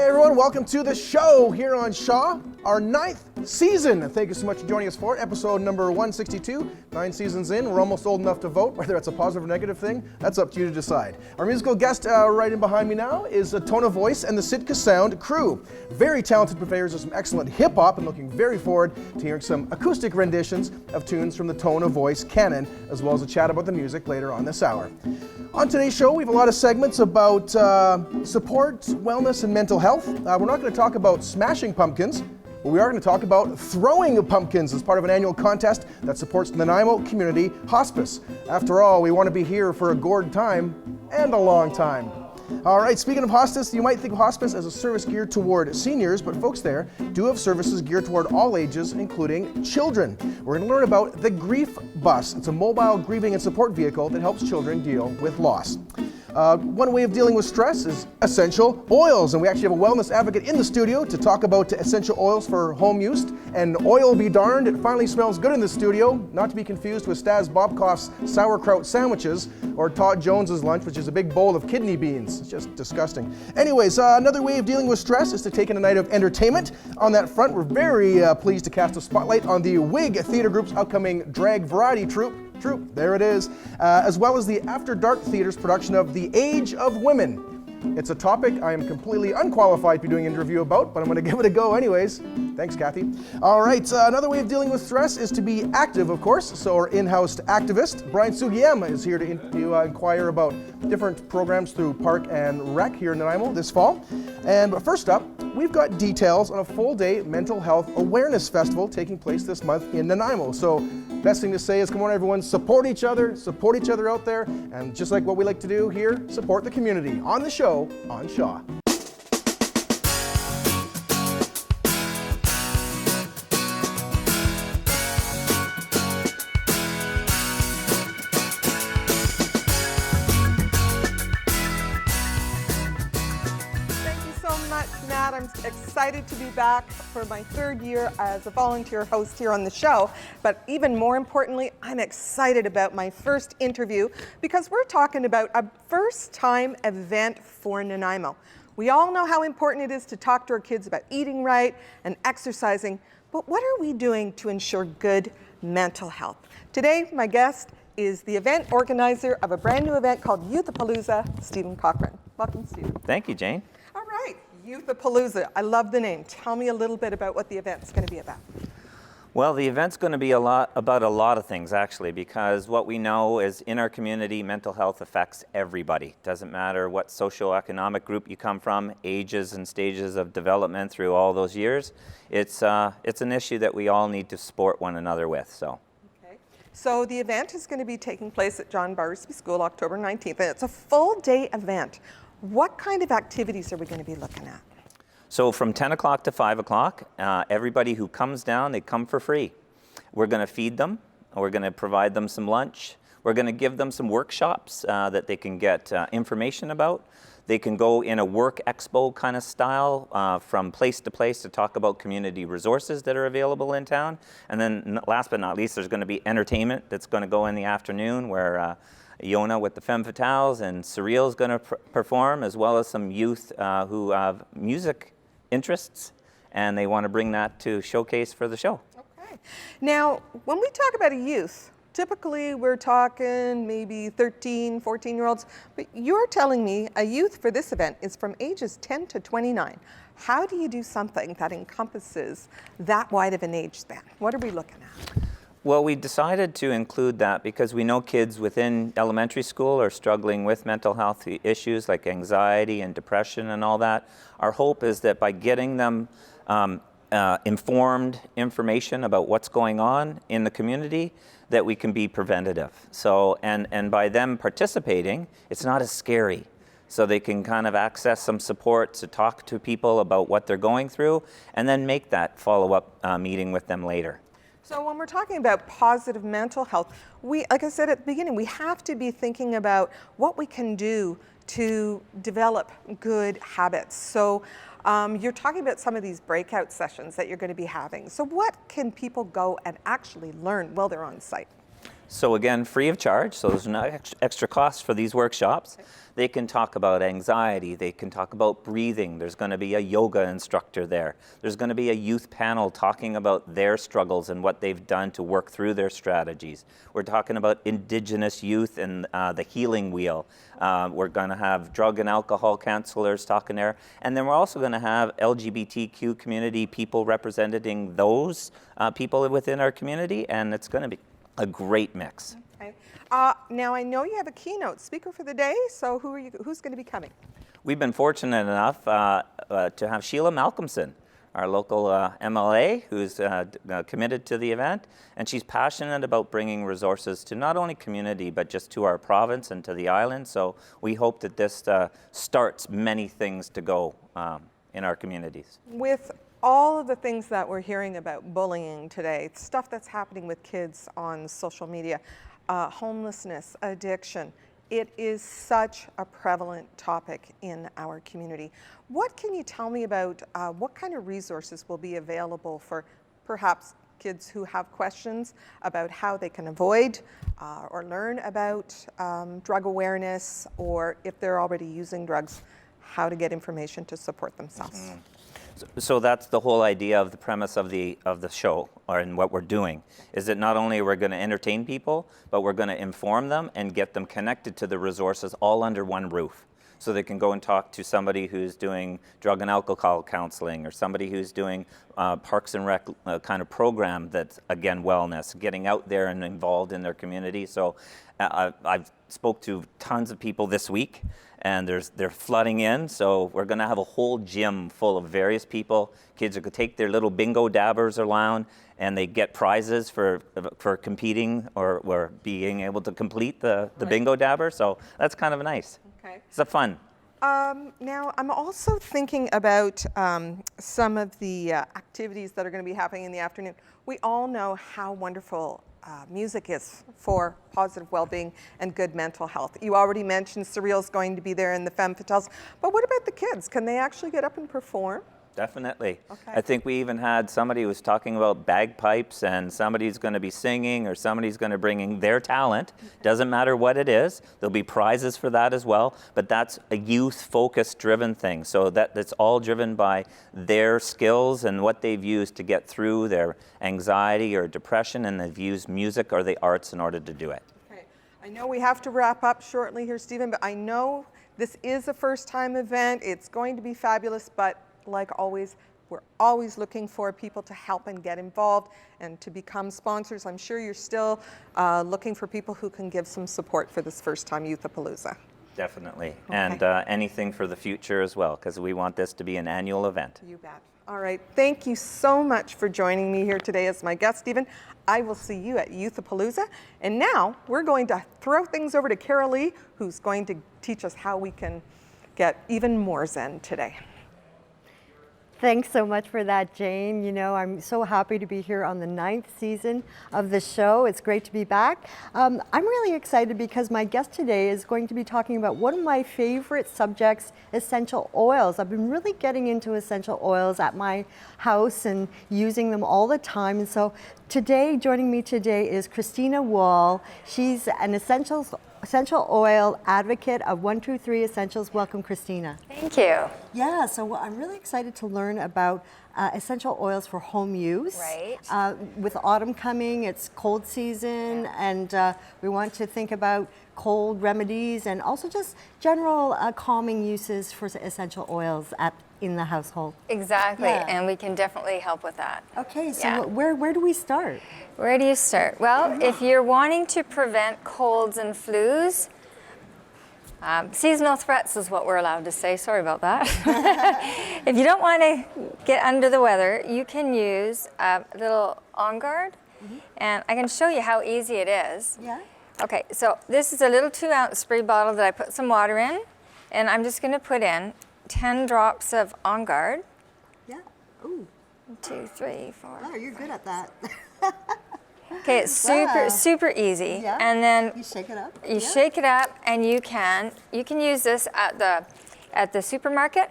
Hey everyone, welcome to the show here on Shaw, our 9th season. Thank you so much for joining us for it. Episode number 162, 9 seasons in. We're almost old enough to vote, whether it's a positive or negative thing, that's up to you to decide. Our musical guest right in behind me now is ToneofVoyce and the Sitka Sound crew. Very talented purveyors of some excellent hip-hop and looking very forward to hearing some acoustic renditions of tunes from the ToneofVoyce canon, as well as a chat about the music later on this hour. On today's show, we have a lot of segments about support, wellness, and mental health. We're not going to talk about smashing pumpkins, but we are going to talk about throwing pumpkins as part of an annual contest that supports the Nanaimo Community Hospice. After all, we want to be here for a gourd time and a long time. All right, speaking of hospice, you might think of hospice as a service geared toward seniors, but folks there do have services geared toward all ages, including children. We're going to learn about the Grief Bus. It's a mobile grieving and support vehicle that helps children deal with loss. One way of dealing with stress is essential oils, and we actually have a wellness advocate in the studio to talk about essential oils for home use. And oil be darned, it finally smells good in the studio, not to be confused with Stas Bobkoff's sauerkraut sandwiches or Todd Jones's lunch, which is a big bowl of kidney beans. It's just disgusting. Anyways, another way of dealing with stress is to take in a night of entertainment. On that front, we're very pleased to cast a spotlight on the WIG Theatre Group's upcoming drag variety troupe, there it is, as well as the After Dark Theater's production of The Age of Women. It's a topic I am completely unqualified to be doing an interview about, but I'm going to give it a go anyways. Thanks, Kathy. All right, another way of dealing with stress is to be active, of course. So our in-house activist, Brian Sugiyama, is here to inquire about different programs through Park and Rec here in Nanaimo this fall. But first up, we've got details on a full-day mental health awareness festival taking place this month in Nanaimo. So best thing to say is, come on everyone, support each other out there, and just like what we like to do here, support the community on the show on Shaw. I'm excited to be back for my 3rd year as a volunteer host here on the show, but even more importantly, I'm excited about my first interview because we're talking about a first-time event for Nanaimo. We all know how important it is to talk to our kids about eating right and exercising, but what are we doing to ensure good mental health? Today, my guest is the event organizer of a brand new event called Youth-A-Palooza, Stephen Cochran. Welcome, Stephen. Thank you, Jane. All right. Youth-A-Palooza. I love the name. Tell me a little bit about what the event's going to be about. Well, the event's going to be about a lot of things, actually, because what we know is in our community, mental health affects everybody. Doesn't matter what socioeconomic group you come from, ages and stages of development through all those years. It's an issue that we all need to support one another with. So the event is going to be taking place at John Barsby School October 19th, and it's a full-day event. What kind of activities are we going to be looking at? So from 10 o'clock to 5 o'clock, everybody who comes down, they come for free. We're going to feed them. We're going to provide them some lunch. We're going to give them some workshops that they can get information about. They can go in a work expo kind of style from place to place to talk about community resources that are available in town. And then last but not least, there's going to be entertainment that's going to go in the afternoon where Yona with the Femme Fatales and Surreal is going to perform, as well as some youth who have music interests, and they want to bring that to showcase for the show. Okay. Now, when we talk about a youth, typically we're talking maybe 13, 14-year-olds, but you're telling me a youth for this event is from ages 10 to 29. How do you do something that encompasses that wide of an age span? What are we looking at? Well, we decided to include that because we know kids within elementary school are struggling with mental health issues like anxiety and depression and all that. Our hope is that by getting them informed information about what's going on in the community, that we can be preventative. So, and by them participating, it's not as scary. So they can kind of access some support to talk to people about what they're going through and then make that follow-up meeting with them later. So when we're talking about positive mental health, like I said at the beginning, we have to be thinking about what we can do to develop good habits. So you're talking about some of these breakout sessions that you're going to be having. So what can people go and actually learn while they're on site? So again, free of charge, so there's no extra cost for these workshops. Okay. They can talk about anxiety, they can talk about breathing, there's going to be a yoga instructor there. There's going to be a youth panel talking about their struggles and what they've done to work through their strategies. We're talking about Indigenous youth and the healing wheel. We're going to have drug and alcohol counselors talking there. And then we're also going to have LGBTQ community people representing those people within our community, and it's going to be a great mix. Okay. Now I know you have a keynote speaker for the day, so who's going to be coming? We've been fortunate enough to have Sheila Malcolmson, our local MLA, who's committed to the event, and she's passionate about bringing resources to not only community, but just to our province and to the island. So we hope that this starts many things to go in our communities. With all of the things that we're hearing about bullying today, stuff that's happening with kids on social media, homelessness, addiction, it is such a prevalent topic in our community. What can you tell me about what kind of resources will be available for perhaps kids who have questions about how they can avoid or learn about drug awareness, or if they're already using drugs, how to get information to support themselves? Mm-hmm. So that's the whole idea of the premise of the show, and what we're doing, is that not only we're going to entertain people, but we're going to inform them and get them connected to the resources all under one roof. So they can go and talk to somebody who's doing drug and alcohol counseling, or somebody who's doing Parks and Rec kind of program that's, again, wellness, getting out there and involved in their community. So I've spoke to tons of people this week, and they're flooding in. So we're going to have a whole gym full of various people. Kids are going to take their little bingo dabbers around, and they get prizes for competing or being able to complete the bingo dabber. So that's kind of nice. Okay. It's a fun. Now, I'm also thinking about some of the activities that are going to be happening in the afternoon. We all know how wonderful music is for positive well-being and good mental health. You already mentioned Surreal's going to be there in the Femme Fatales, but what about the kids? Can they actually get up and perform? Definitely. Okay. I think we even had somebody who was talking about bagpipes, and somebody's going to be singing, or somebody's going to bring in their talent. Okay. Doesn't matter what it is. There'll be prizes for that as well, but that's a youth-focused driven thing. So that's all driven by their skills and what they've used to get through their anxiety or depression, and they've used music or the arts in order to do it. Okay. I know we have to wrap up shortly here, Stephen, but I know this is a first-time event. It's going to be fabulous, but like always, we're always looking for people to help and get involved and to become sponsors. I'm sure you're still looking for people who can give some support for this first time Youth-A-Palooza. Definitely. Okay. And anything for the future as well, because we want this to be an annual event. You bet. All right. Thank you so much for joining me here today as my guest, Stephen. I will see you at Youth-A-Palooza. And now we're going to throw things over to Kerilie, who's going to teach us how we can get even more Zen today. Thanks so much for that, Jane. You know, I'm so happy to be here on the 9th season of the show. It's great to be back. I'm really excited because my guest today is going to be talking about one of my favorite subjects, essential oils. I've been really getting into essential oils at my house and using them all the time. And so today, joining me today is Christina Wall. She's an essential oil advocate of 123 Essentials. Welcome, Christina. Thank you. Yeah, so I'm really excited to learn about essential oils for home use. Right. With autumn coming, it's cold season, and we want to think about cold remedies and also just general calming uses for essential oils in the household. Exactly, Yeah. and we can definitely help with that. Okay, so Yeah. where do we start? Where do you start? Well, if you're wanting to prevent colds and flus, seasonal threats is what we're allowed to say. Sorry about that. If you don't want to get under the weather, you can use a little On Guard, and I can show you how easy it is. Yeah. Okay, so this is a little 2-ounce spray bottle that I put some water in, and I'm just going to put in 10 drops of On Guard. Yeah. Ooh. 1, 2, 3, 4. Oh, you're good at that. Okay, it's Wow. super easy. Yeah. And then You shake it up. you Yeah. shake it up, and you can use this at the supermarket.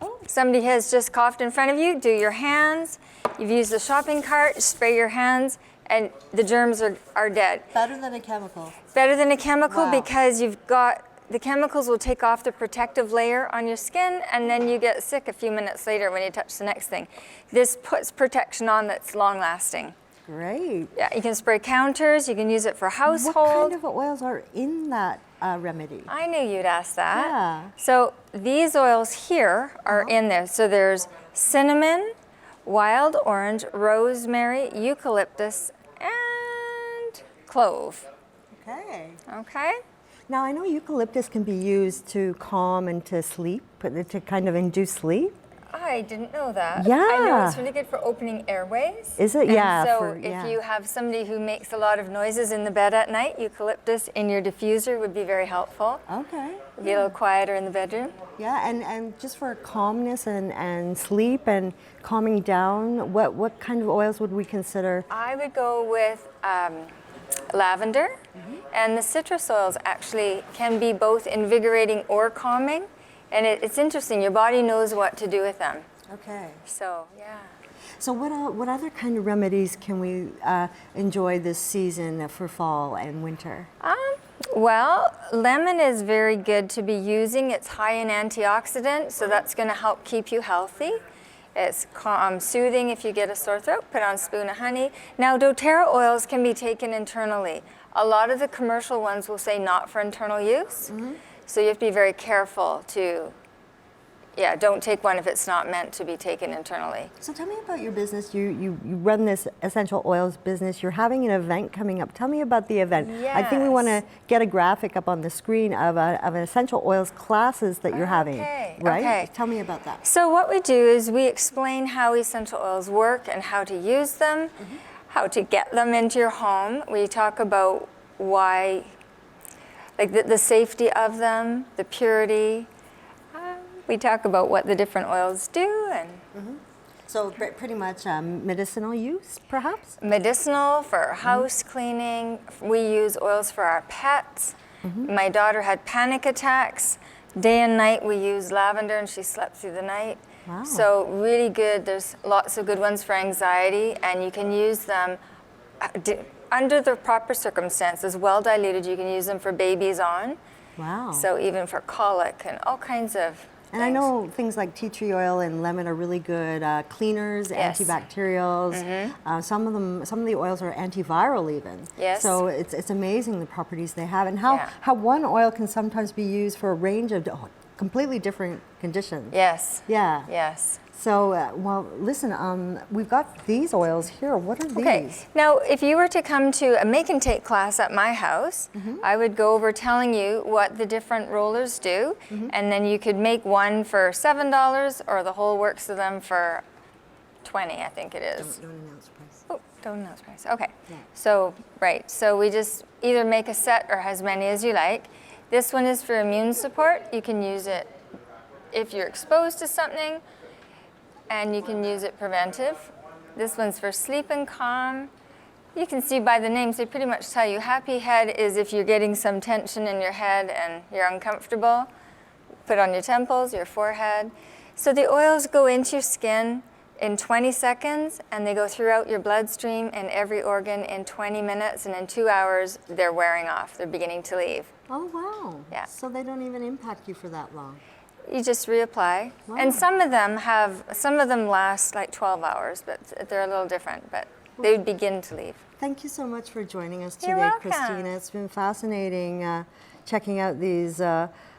Oh. Somebody has just coughed in front of you. Do your hands. You've used the shopping cart. Spray your hands, and the germs are dead. Better than a chemical. Better than a chemical Wow. because the chemicals will take off the protective layer on your skin, and then you get sick a few minutes later when you touch the next thing. This puts protection on that's long lasting. Great. Yeah, you can spray counters, you can use it for household. What kind of oils are in that remedy? I knew you'd ask that. Yeah. So these oils here are in there. So there's cinnamon, wild orange, rosemary, eucalyptus, and clove. Okay. Okay? Now, I know eucalyptus can be used to calm and to sleep, to kind of induce sleep. I didn't know that. I know Yeah. it's really good for opening airways. Is it? And Yeah, so for- if yeah. you have somebody who makes a lot of noises in the bed at night, eucalyptus in your diffuser would be very helpful. Okay. Be a little quieter in the bedroom. Yeah, and just for calmness and sleep and calming down, what kind of oils would we consider? I would go with lavender, and the citrus oils actually can be both invigorating or calming, and it's interesting, your body knows what to do with them. Okay. So, yeah. So what other kind of remedies can we enjoy this season for fall and winter? Well, lemon is very good to be using. It's high in antioxidants, so that's going to help keep you healthy. It's soothing if you get a sore throat. Put on a spoon of honey. Now, doTERRA oils can be taken internally. A lot of the commercial ones will say not for internal use, so you have to be very careful to, don't take one if it's not meant to be taken internally. So tell me about your business. You run this essential oils business. You're having an event coming up. Tell me about the event. I think we want to get a graphic up on the screen of an essential oils classes that you're having, right? Okay. Tell me about that. So what we do is we explain how essential oils work and how to use them, how to get them into your home. We talk about why, like the safety of them, the purity. We talk about what the different oils do and So pretty much medicinal use, perhaps? medicinal for house cleaning. We use oils for our pets. My daughter had panic attacks. Day and night we use lavender and she slept through the night. Wow. So really good. There's lots of good ones for anxiety, and you can use them under the proper circumstances, well diluted. You can use them for babies on. Wow. So even for colic and all kinds of And I know things like tea tree oil and lemon are really good cleaners, Yes. antibacterials. Some of the oils are antiviral even. Yes. So it's amazing the properties they have, and Yeah. how one oil can sometimes be used for a range of completely different conditions. Yes. Yeah. Yes. So well, listen, we've got these oils here. What are these? Okay, now if you were to come to a make and take class at my house, I would go over telling you what the different rollers do, and then you could make one for $7 or the whole works of them for $20, I think it is. Don't announce price. Oh, don't announce price. Okay. So, right. So we just either make a set or as many as you like. This one is for immune support. You can use it if you're exposed to something, and you can use it preventive. This one's for sleep and calm. You can see by the names, they pretty much tell you happy head is if you're getting some tension in your head and you're uncomfortable. Put on your temples, your forehead. So the oils go into your skin in 20 seconds, and they go throughout your bloodstream and every organ in 20 minutes, and in 2 hours, they're wearing off. They're beginning to leave. Oh wow. Yeah. So they don't even impact you for that long. You just reapply. Wow. And some of them last like 12 hours, but they're a little different, but they would begin to leave. Thank you so much for joining us today, You're welcome. Christina. It's been fascinating checking out these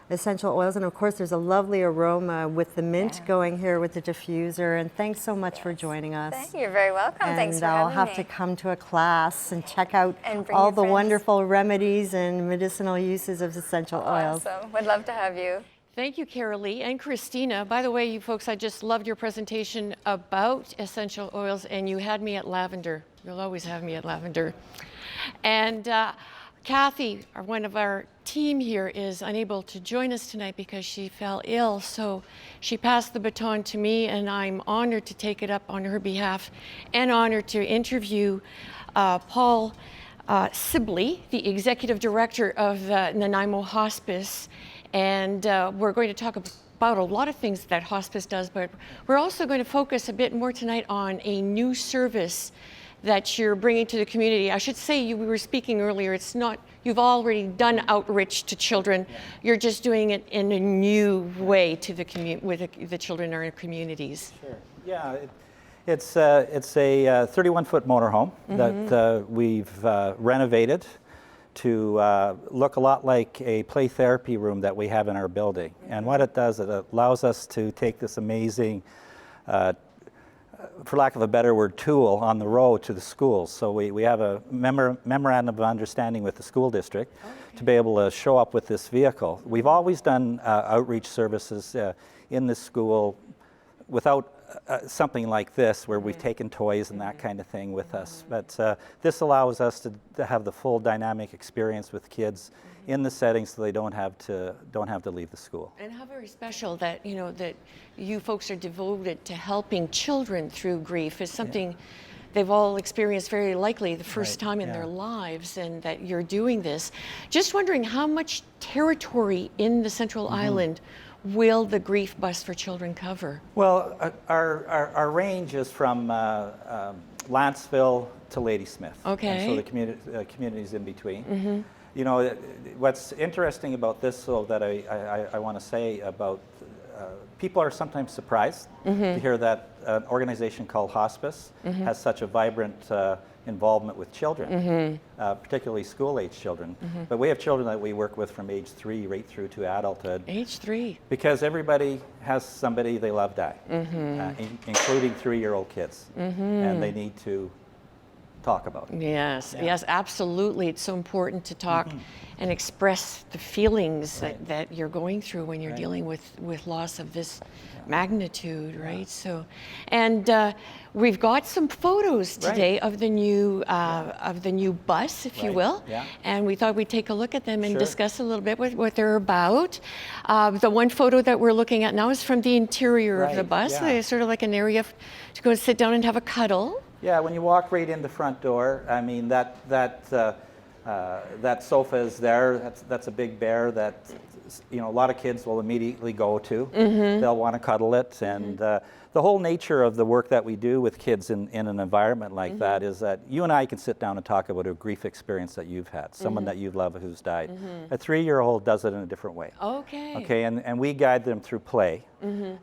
essential oils. And of course, there's a lovely aroma with the mint going here with the diffuser. And thanks so much for joining us. You're very welcome. And Thanks for I'll having have me. to come to a class and check out And bring all your the friends. wonderful remedies and medicinal uses of essential oils. Awesome. Would love to have you. Thank you, Kerilie and Christina. By the way, you folks, I just loved your presentation about essential oils, and you had me at lavender. You'll always have me at lavender. And Kathy, one of our team here, is unable to join us tonight because she fell ill. So she passed the baton to me, and I'm honored to take it up on her behalf and honored to interview Paul Sibley, the executive director of the Nanaimo Hospice. And we're going to talk about a lot of things that hospice does, but we're also going to focus a bit more tonight on a new service that you're bringing to the community. I should say, we were speaking earlier, it's not, you've already done outreach to children. You're just doing it in a new way to the with the children in our communities. Sure. Yeah, it's a 31-foot motorhome that we've renovated to look a lot like a play therapy room that we have in our building. And what it does, it allows us to take this amazing, for lack of a better word, tool on the road to the schools. So we have a memorandum of understanding with the school district to be able to show up with this vehicle. We've always done outreach services in the school without something like this, where we've taken toys and that kind of thing with us. But this allows us to have the full dynamic experience with kids in the setting, so they don't have to leave the school. And how very special that that you folks are devoted to helping children through grief is something they've all experienced very likely the first time in their lives, and that you're doing this. Just wondering how much territory in the Central Island will the Grief Bus for Children cover? Well, our range is from Lanceville to Ladysmith. Okay. And so the communities in between. You know, what's interesting about this, though, that I want to say about people are sometimes surprised to hear that an organization called Hospice has such a vibrant involvement with children, particularly school-age children. But we have children that we work with from age 3 right through to adulthood. Age 3. Because everybody has somebody they love die, including 3-year-old kids, and they need to talk about it. Yes, yes, absolutely. It's so important to talk and express the feelings that you're going through when you're dealing with loss of this magnitude, right? So, and we've got some photos today of the new bus, if you will, and we thought we'd take a look at them and discuss a little bit what they're about. The one photo that we're looking at now is from the interior of the bus. It's sort of like an area to go and sit down and have a cuddle. Yeah, when you walk right in the front door, I mean, that sofa is there. That's a big bear that, you know, a lot of kids will immediately go to. They'll want to cuddle it. And the whole nature of the work that we do with kids in an environment like that is that you and I can sit down and talk about a grief experience that you've had, someone that you love who's died. A 3-year-old does it in a different way. Okay, and we guide them through play.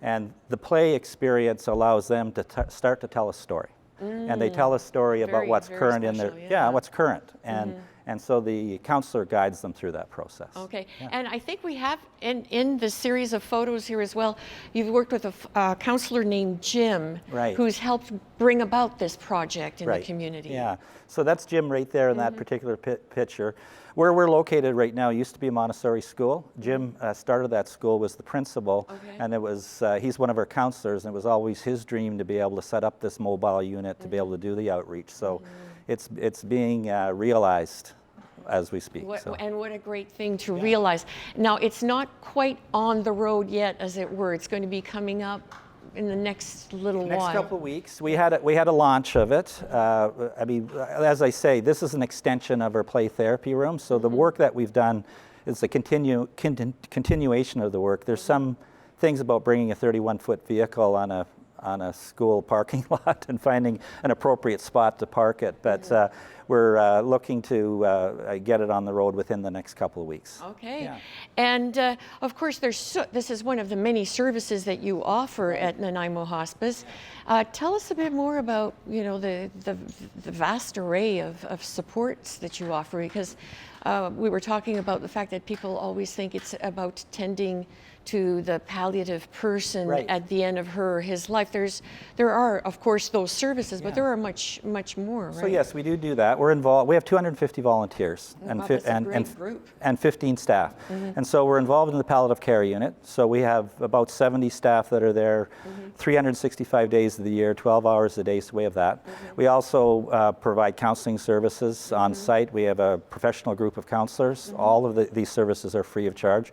And the play experience allows them to start to tell a story. And they tell a story about what's current in their, what's current. And so the counselor guides them through that process. Okay, and I think we have in the series of photos here as well, you've worked with a counselor named Jim, who's helped bring about this project in the community. Yeah, so that's Jim right there in that particular picture. Where we're located right now used to be a Montessori school. Jim started that school, was the principal, and it was he's one of our counselors, and it was always his dream to be able to set up this mobile unit to be able to do the outreach. So it's being realized as we speak. And what a great thing to realize. Now, it's not quite on the road yet, as it were. It's going to be coming up in the next little while. Next couple of weeks. We had a launch of it. I mean, as I say, this is an extension of our play therapy room. So the work that we've done is a continuation of the work. There's some things about bringing a 31-foot vehicle on a school parking lot and finding an appropriate spot to park it. But we're looking to get it on the road within the next couple of weeks. Okay. Yeah. And of course, this is one of the many services that you offer at Nanaimo Hospice. Tell us a bit more about, you know, the vast array of supports that you offer, because we were talking about the fact that people always think it's about tending to the palliative person at the end of his life. There are, of course, those services, but there are much more, right? So yes, we do that. We're involved. We have 250 volunteers and 15 staff. And so we're involved in the palliative care unit. So we have about 70 staff that are there 365 days of the year, 12 hours a day, so we have that. We also provide counseling services on site. We have a professional group of counselors. All of these services are free of charge.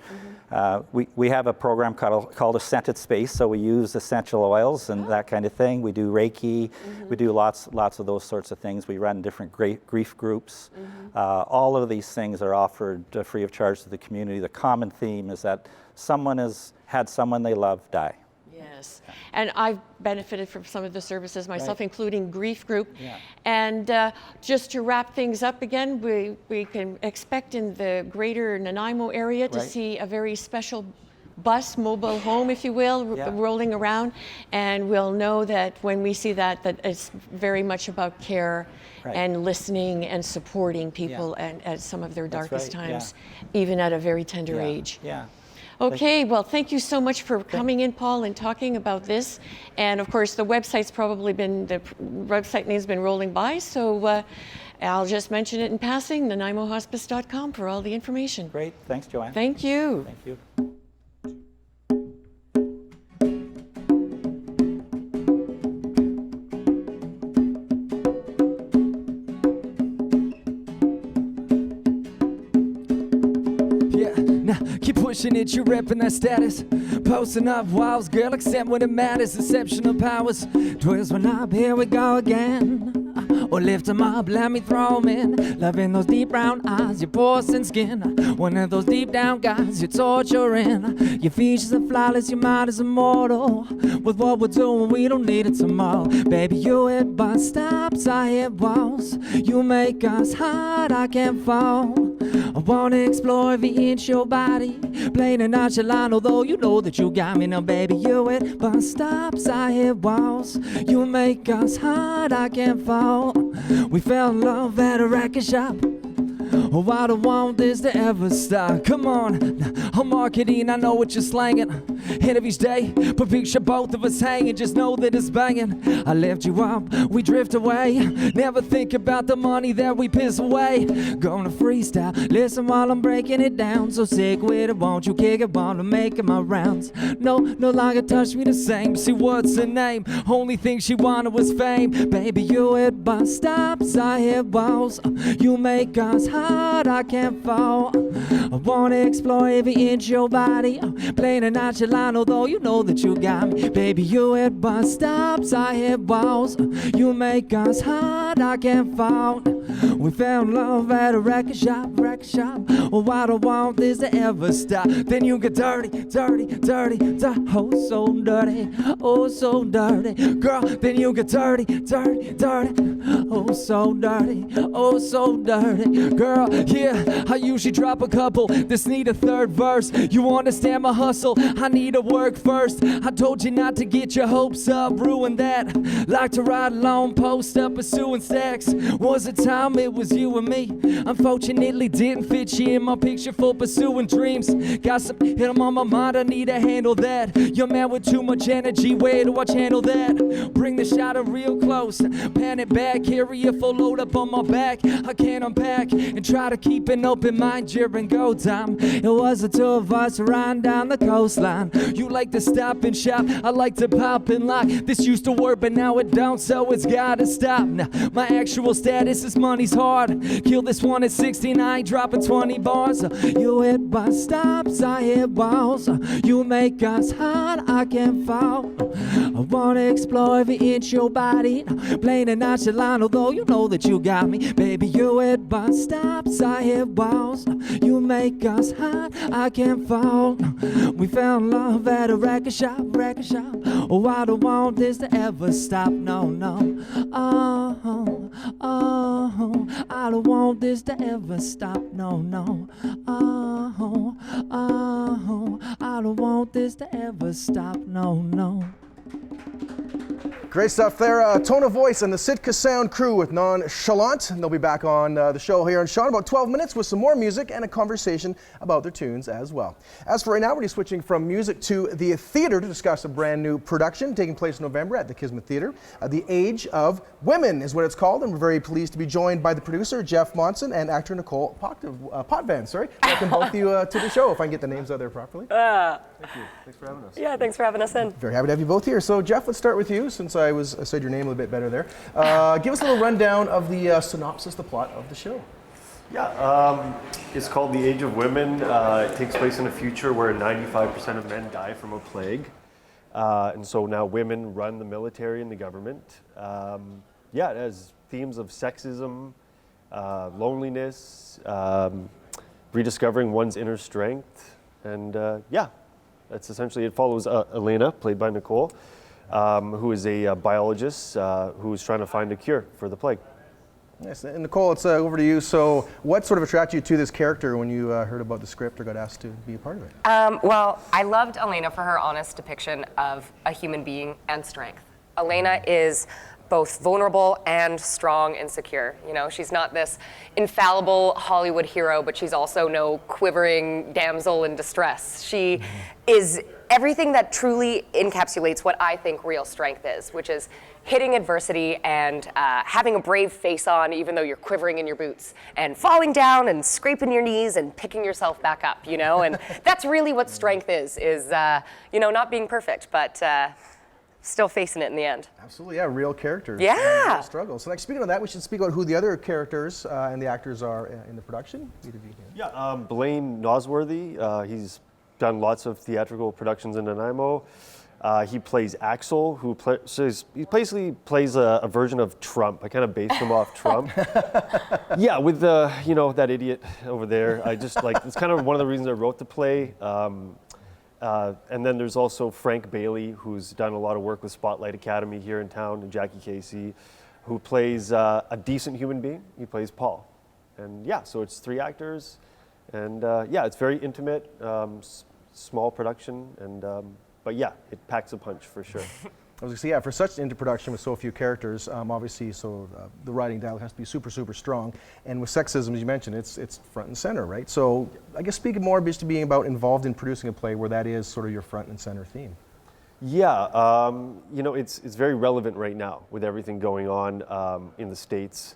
We have a program called A Scented Space, so we use essential oils and that kind of thing. We do Reiki. We do lots of those sorts of things. We run different grief groups. All of these things are offered free of charge to the community. The common theme is that someone has had someone they love die. Yes. Yes, and I've benefited from some of the services myself, Right. including grief group. Yeah. And just to wrap things up again, we can expect in the greater Nanaimo area to Right. see a very special bus, mobile home, if you will, Yeah. rolling around. And we'll know that when we see that it's very much about care Right. and listening and supporting people Yeah. and at some of their darkest right, yeah. times, even at a very tender Yeah. age. Yeah. Okay, well, thank you so much for coming in, Paul, and talking about this. And of course, the website's probably been, the website name's been rolling by, so I'll just mention it in passing, NanaimoHospice.com for all the information. Great. Thanks, Joanne. Thank you. Thank you. Yeah, now keep pushing it, you're repping that status. Posting up walls, girl, accept when it matters. Exceptional powers. Twist when up, here we go again. Or lift 'em up, let me throw 'em in. Loving those deep brown eyes, your porcelain skin. One of those deep down guys you're torturing. Your features are flawless, your mind is immortal. With what we're doing, we don't need it tomorrow. Baby, you hit bus stops, I hit walls. You make us hot, I can't fall. I wanna explore every inch your body. Plain and nonchalant, although you know that you got me now, baby. You hit bus stops, I hit walls. You make us hot, I can't fall. We fell in love at a record shop. Oh, I don't want this to ever stop. Come on, I'm marketing, I know what you're slanging. End of each day, but picture both of us hanging. Just know that it's banging. I lift you up, we drift away. Never think about the money that we piss away. Gonna freestyle, listen while I'm breaking it down. So sick with it, won't you kick it while I'm making my rounds? No longer touch me the same. See, what's her name? Only thing she wanted was fame. Baby, you hit bus stops, I hit walls. You make us hot, I can't fall. I wanna explore every inch your body. Plain and nonchalant, although you know that you got me. Baby, you hit bus stops, I hit walls. You make us hot, I can't fall. We fell in love at a record shop. Oh, I don't want this to ever stop. Then you get dirty, oh so dirty, oh so dirty. Girl, then you get dirty, oh so dirty, oh so dirty. Girl, yeah, I usually drop a couple, this need a third verse. You understand my hustle, I need to work first. I told you not to get your hopes up, ruin that. Like to ride alone, post up, pursuing stacks. Was a time it was you and me. Unfortunately didn't fit you in my picture for pursuing dreams. Got some hit 'em on my mind, I need to handle that. You're man with too much energy, where do I channel that? Bring the shot up real close, pan it back, carry a full load up on my back. I can't unpack and try to keep an open mind during go time. It was the two of us riding down the coastline. You like to stop and shop, I like to pop and lock. This used to work but now it don't, so it's gotta stop. Now my actual status is money's hard. Kill this one at 69, dropping 20 bars. You hit bus stops, I hit walls. You make us hot, I can't fall. I wanna explore every inch your body. Plain and nonchalant, although you know that you got me. Baby, you hit bus stops, I hit walls. You make us hot, I can't fall. We fell in love at a record shop. Oh, I don't want this to ever stop, no. Oh, I don't want this to ever stop, no. Oh, I don't want this to ever stop, no. Great stuff there. Tone of Voice and the Sitka Sound crew with Nonchalant. And they'll be back on the show here in Shaw in about 12 minutes with some more music and a conversation about their tunes as well. As for right now, we're just switching from music to the theater to discuss a brand new production taking place in November at the Kismet Theater. The Age of Women is what it's called, and we're very pleased to be joined by the producer, Jeff Monson, and actor Nicole Potvin. Welcome both of you to the show, if I can get the names out there properly. Thank you. Thanks for having us. Yeah, thanks for having us in. Very happy to have you both here. So, Jeff, let's start with you, since I said your name a little bit better there. Give us a little rundown of the synopsis, the plot of the show. Yeah, it's called The Age of Women. It takes place in a future where 95% of men die from a plague. And so now women run the military and the government. It has themes of sexism, loneliness, rediscovering one's inner strength, and That's essentially, it follows Elena, played by Nicole, who is a biologist who is trying to find a cure for the plague. Yes, and Nicole, it's over to you. So what sort of attracted you to this character when you heard about the script or got asked to be a part of it? Well, I loved Elena for her honest depiction of a human being and strength. Elena is both vulnerable and strong and secure. You know, she's not this infallible Hollywood hero, but she's also no quivering damsel in distress. She is everything that truly encapsulates what I think real strength is, which is hitting adversity and having a brave face on even though you're quivering in your boots, and falling down and scraping your knees and picking yourself back up, you know? And that's really what strength is you know, not being perfect, but still facing it in the end. Absolutely, yeah, real characters. Yeah. Real struggles. So, like, speaking of that, we should speak about who the other characters and the actors are in the production. Yeah, Blaine Nosworthy, he's done lots of theatrical productions in Nanaimo. He plays Axel, who he basically plays a version of Trump. I kind of based him off Trump. Yeah, with the, you know, that idiot over there. I just like, it's kind of one of the reasons I wrote the play. And then there's also Frank Bailey, who's done a lot of work with Spotlight Academy here in town, and Jackie Casey, who plays a decent human being. He plays Paul. And yeah, so it's 3 actors. And yeah, it's very intimate, small production, and but yeah, it packs a punch for sure. I was going to say, yeah, for such into production with so few characters, obviously, so the writing dialogue has to be super, super strong. And with sexism, as you mentioned, it's front and center, right? So I guess speaking more just to being about involved in producing a play where that is sort of your front and center theme. Yeah, you know, it's very relevant right now with everything going on in the States,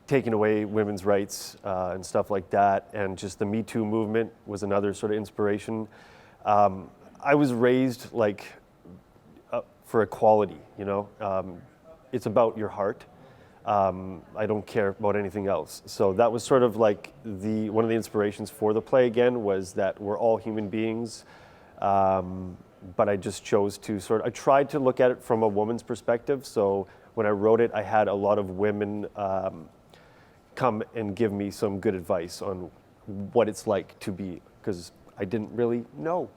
taking away women's rights and stuff like that. And just the Me Too movement was another sort of inspiration. I was raised like for equality, you know. It's about your heart. I don't care about anything else. So that was sort of like one of the inspirations for the play again, was that we're all human beings. But I just chose to I tried to look at it from a woman's perspective. So when I wrote it, I had a lot of women come and give me some good advice on what it's like to be, because I didn't really know,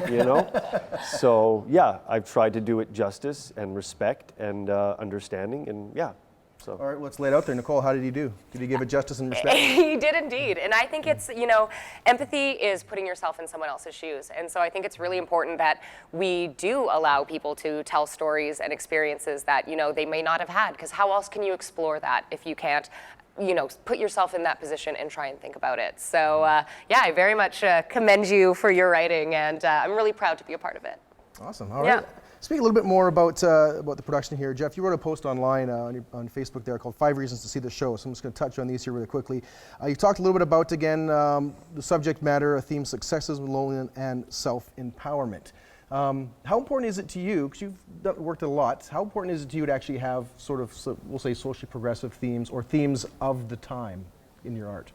you know? So yeah, I've tried to do it justice and respect and understanding, and yeah. So. All right, let's lay it out there. Nicole, how did he do? Did he give it justice and respect? He did indeed. And I think it's, you know, empathy is putting yourself in someone else's shoes. And so I think it's really important that we do allow people to tell stories and experiences that, you know, they may not have had. Because how else can you explore that if you can't, you know, put yourself in that position and try and think about it. So yeah, I very much commend you for your writing, and I'm really proud to be a part of it. Awesome. All right. Speak a little bit more about the production here. Jeff, you wrote a post online on Facebook there called 5 Reasons to See the Show. So I'm just going to touch on these here really quickly. You talked a little bit about, again, the subject matter, a theme, sexism, loneliness, and self-empowerment. How important is it to you, because you've worked a lot, how important is it to you to actually have sort of, we'll say, socially progressive themes or themes of the time in your art?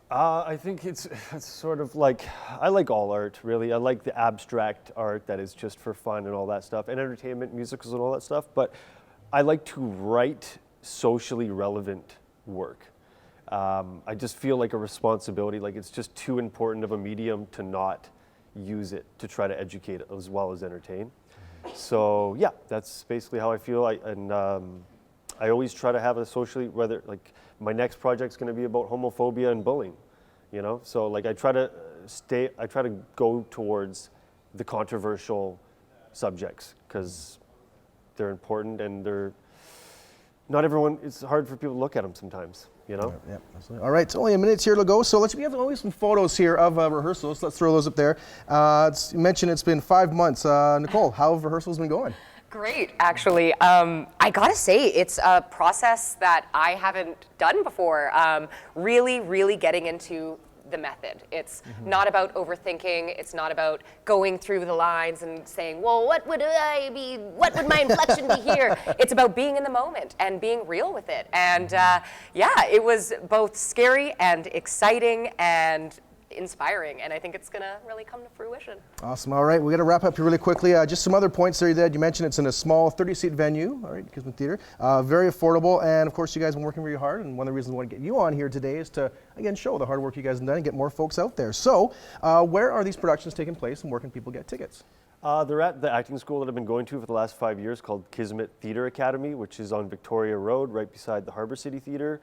I think it's sort of like, I like all art, really. I like the abstract art that is just for fun and all that stuff, and entertainment, musicals and all that stuff, but I like to write socially relevant work. I just feel like a responsibility, like it's just too important of a medium to not use it to try to educate as well as entertain. So yeah, that's basically how I feel. I always try to have a socially, whether like my next project's going to be about homophobia and bullying, you know. So like I try to go towards the controversial subjects because they're important and not everyone. It's hard for people to look at them sometimes. You know? Yeah, absolutely. All right, it's only a minute here to go, so we have always some photos here of rehearsals. Let's throw those up there. You mentioned it's been 5 months. Nicole, how have rehearsals been going? Great, actually. I gotta say, it's a process that I haven't done before. Really, really getting into the method. It's not about overthinking. It's not about going through the lines and saying, well, what would my inflection be here? It's about being in the moment and being real with it. And yeah, it was both scary and exciting and inspiring, and I think it's gonna really come to fruition. Awesome. All right, we got to wrap up here really quickly. Just some other points there that you mentioned. It's in a small 30-seat venue, all right, Kismet Theater. Very affordable, and of course, you guys have been working really hard. And one of the reasons we want to get you on here today is to again show the hard work you guys have done and get more folks out there. So, where are these productions taking place, and where can people get tickets? They're at the acting school that I've been going to for the last 5 years called Kismet Theatre Academy, which is on Victoria Road, right beside the Harbour City Theatre.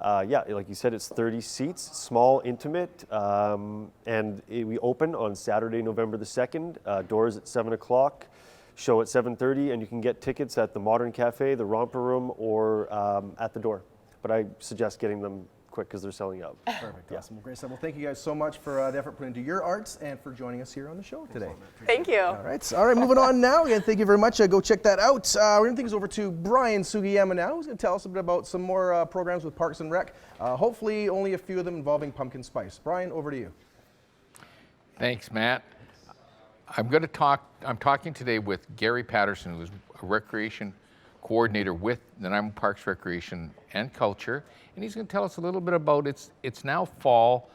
Yeah, like you said, it's 30 seats, small, intimate, and we open on Saturday, November the 2nd. Doors at 7 o'clock, show at 7:30, and you can get tickets at the Modern Cafe, the Romper Room, or at the door. But I suggest getting them quick because they're selling out. Perfect. Yeah. Awesome. Well, great stuff. Well, thank you guys so much for the effort put into your arts and for joining us here on the show today. Thank you. All right, moving on now. Again, thank you very much. Go check that out. We're going to take this over to Brian Sugiyama now, who's going to tell us a bit about some more programs with Parks and Rec. Hopefully, only a few of them involving pumpkin spice. Brian, over to you. Thanks, Matt. I'm talking today with Gary Patterson, who's a recreation coordinator with Nanaimo Parks Recreation and Culture, and he's going to tell us a little bit about it's now fall.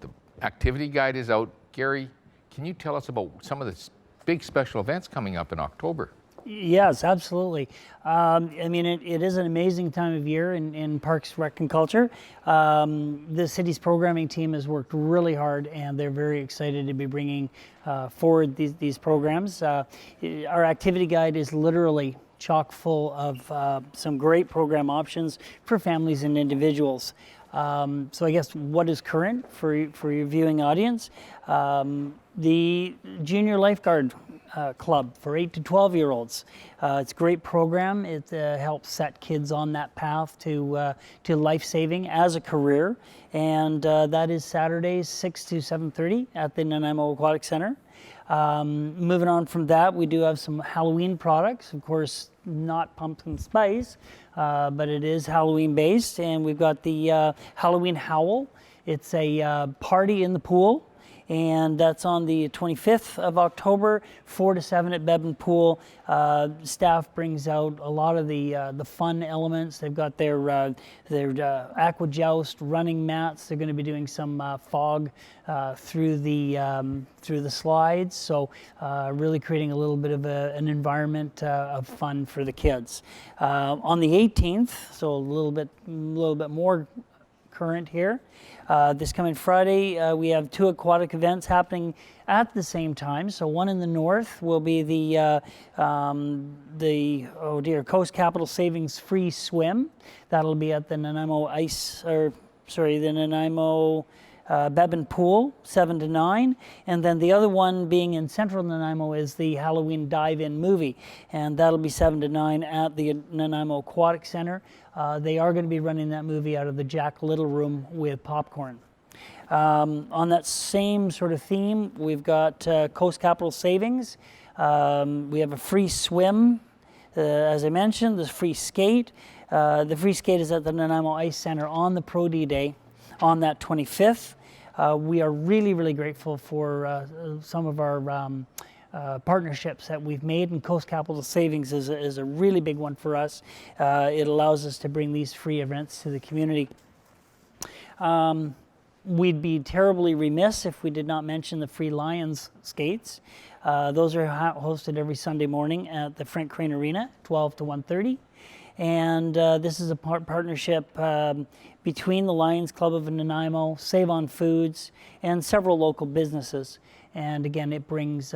The activity guide is out. Gary, can you tell us about some of the big special events coming up in October? Yes, absolutely. I mean, it is an amazing time of year in Parks, Rec, and Culture. The city's programming team has worked really hard, and they're very excited to be bringing forward these programs. Our activity guide is literally chock full of some great program options for families and individuals. So I guess what is current for your viewing audience? The Junior Lifeguard Club for 8 to 12-year-olds. It's a great program. It helps set kids on that path to life-saving as a career. And that is Saturdays 6 to 7:30 at the Nanaimo Aquatic Center. Moving on from that, we do have some Halloween products. Of course, not pumpkin spice, but it is Halloween based. And we've got the Halloween Howl. It's a party in the pool. And that's on the 25th of October, 4 to 7 at Bebbin Pool. Staff brings out a lot of the fun elements. They've got their aqua joust, running mats. They're going to be doing some fog through the slides. So really creating a little bit of an environment of fun for the kids. On the 18th, so a little bit more current here. This coming Friday, we have 2 aquatic events happening at the same time. So one in the north will be the Coast Capital Savings Free Swim. That'll be at the Nanaimo Bebbin Pool, 7 to 9. And then the other one being in central Nanaimo is the Halloween Dive-In Movie. And that'll be 7 to 9 at the Nanaimo Aquatic Center. They are going to be running that movie out of the Jack Little Room with popcorn. On that same sort of theme, we've got Coast Capital Savings. We have a free swim, as I mentioned, the free skate. The free skate is at the Nanaimo Ice Center on the Purdy Day on that 25th. We are really, really grateful for some of our partnerships that we've made, and Coast Capital Savings is a really big one for us. It allows us to bring these free events to the community. We'd be terribly remiss if we did not mention the Free Lions skates. Those are hosted every Sunday morning at the Frank Crane Arena, 12 to 1:30. And this is a partnership between the Lions Club of Nanaimo, Save On Foods, and several local businesses. And again, it brings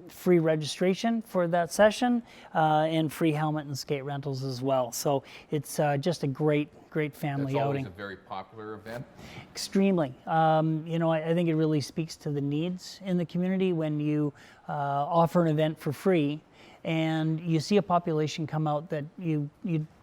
free registration for that session and free helmet and skate rentals as well. So it's just a great family outing. It's a very popular event. Extremely. I think it really speaks to the needs in the community when you offer an event for free and you see a population come out that you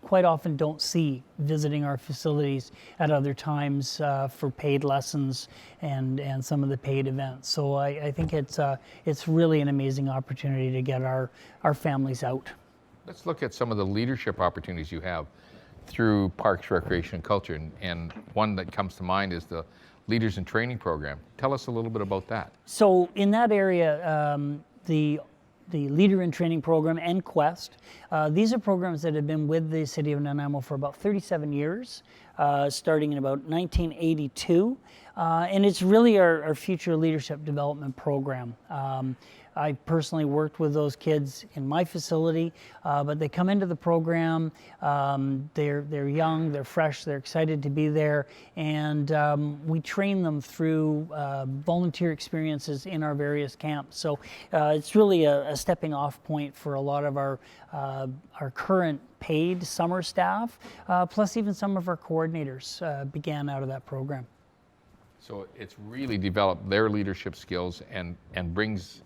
quite often don't see visiting our facilities at other times for paid lessons and some of the paid events. So I think it's really an amazing opportunity to get our families out. Let's look at some of the leadership opportunities you have through Parks, Recreation, and Culture, and one that comes to mind is the Leaders in Training program. Tell us a little bit about that. So in that area, the Leader in Training program and Quest. These are programs that have been with the City of Nanaimo for about 37 years, starting in about 1982. And it's really our future leadership development program. I personally worked with those kids in my facility, but they come into the program, they're young, they're fresh, they're excited to be there, and we train them through volunteer experiences in our various camps. So it's really a stepping off point for a lot of our current paid summer staff, plus even some of our coordinators began out of that program. So it's really developed their leadership skills and brings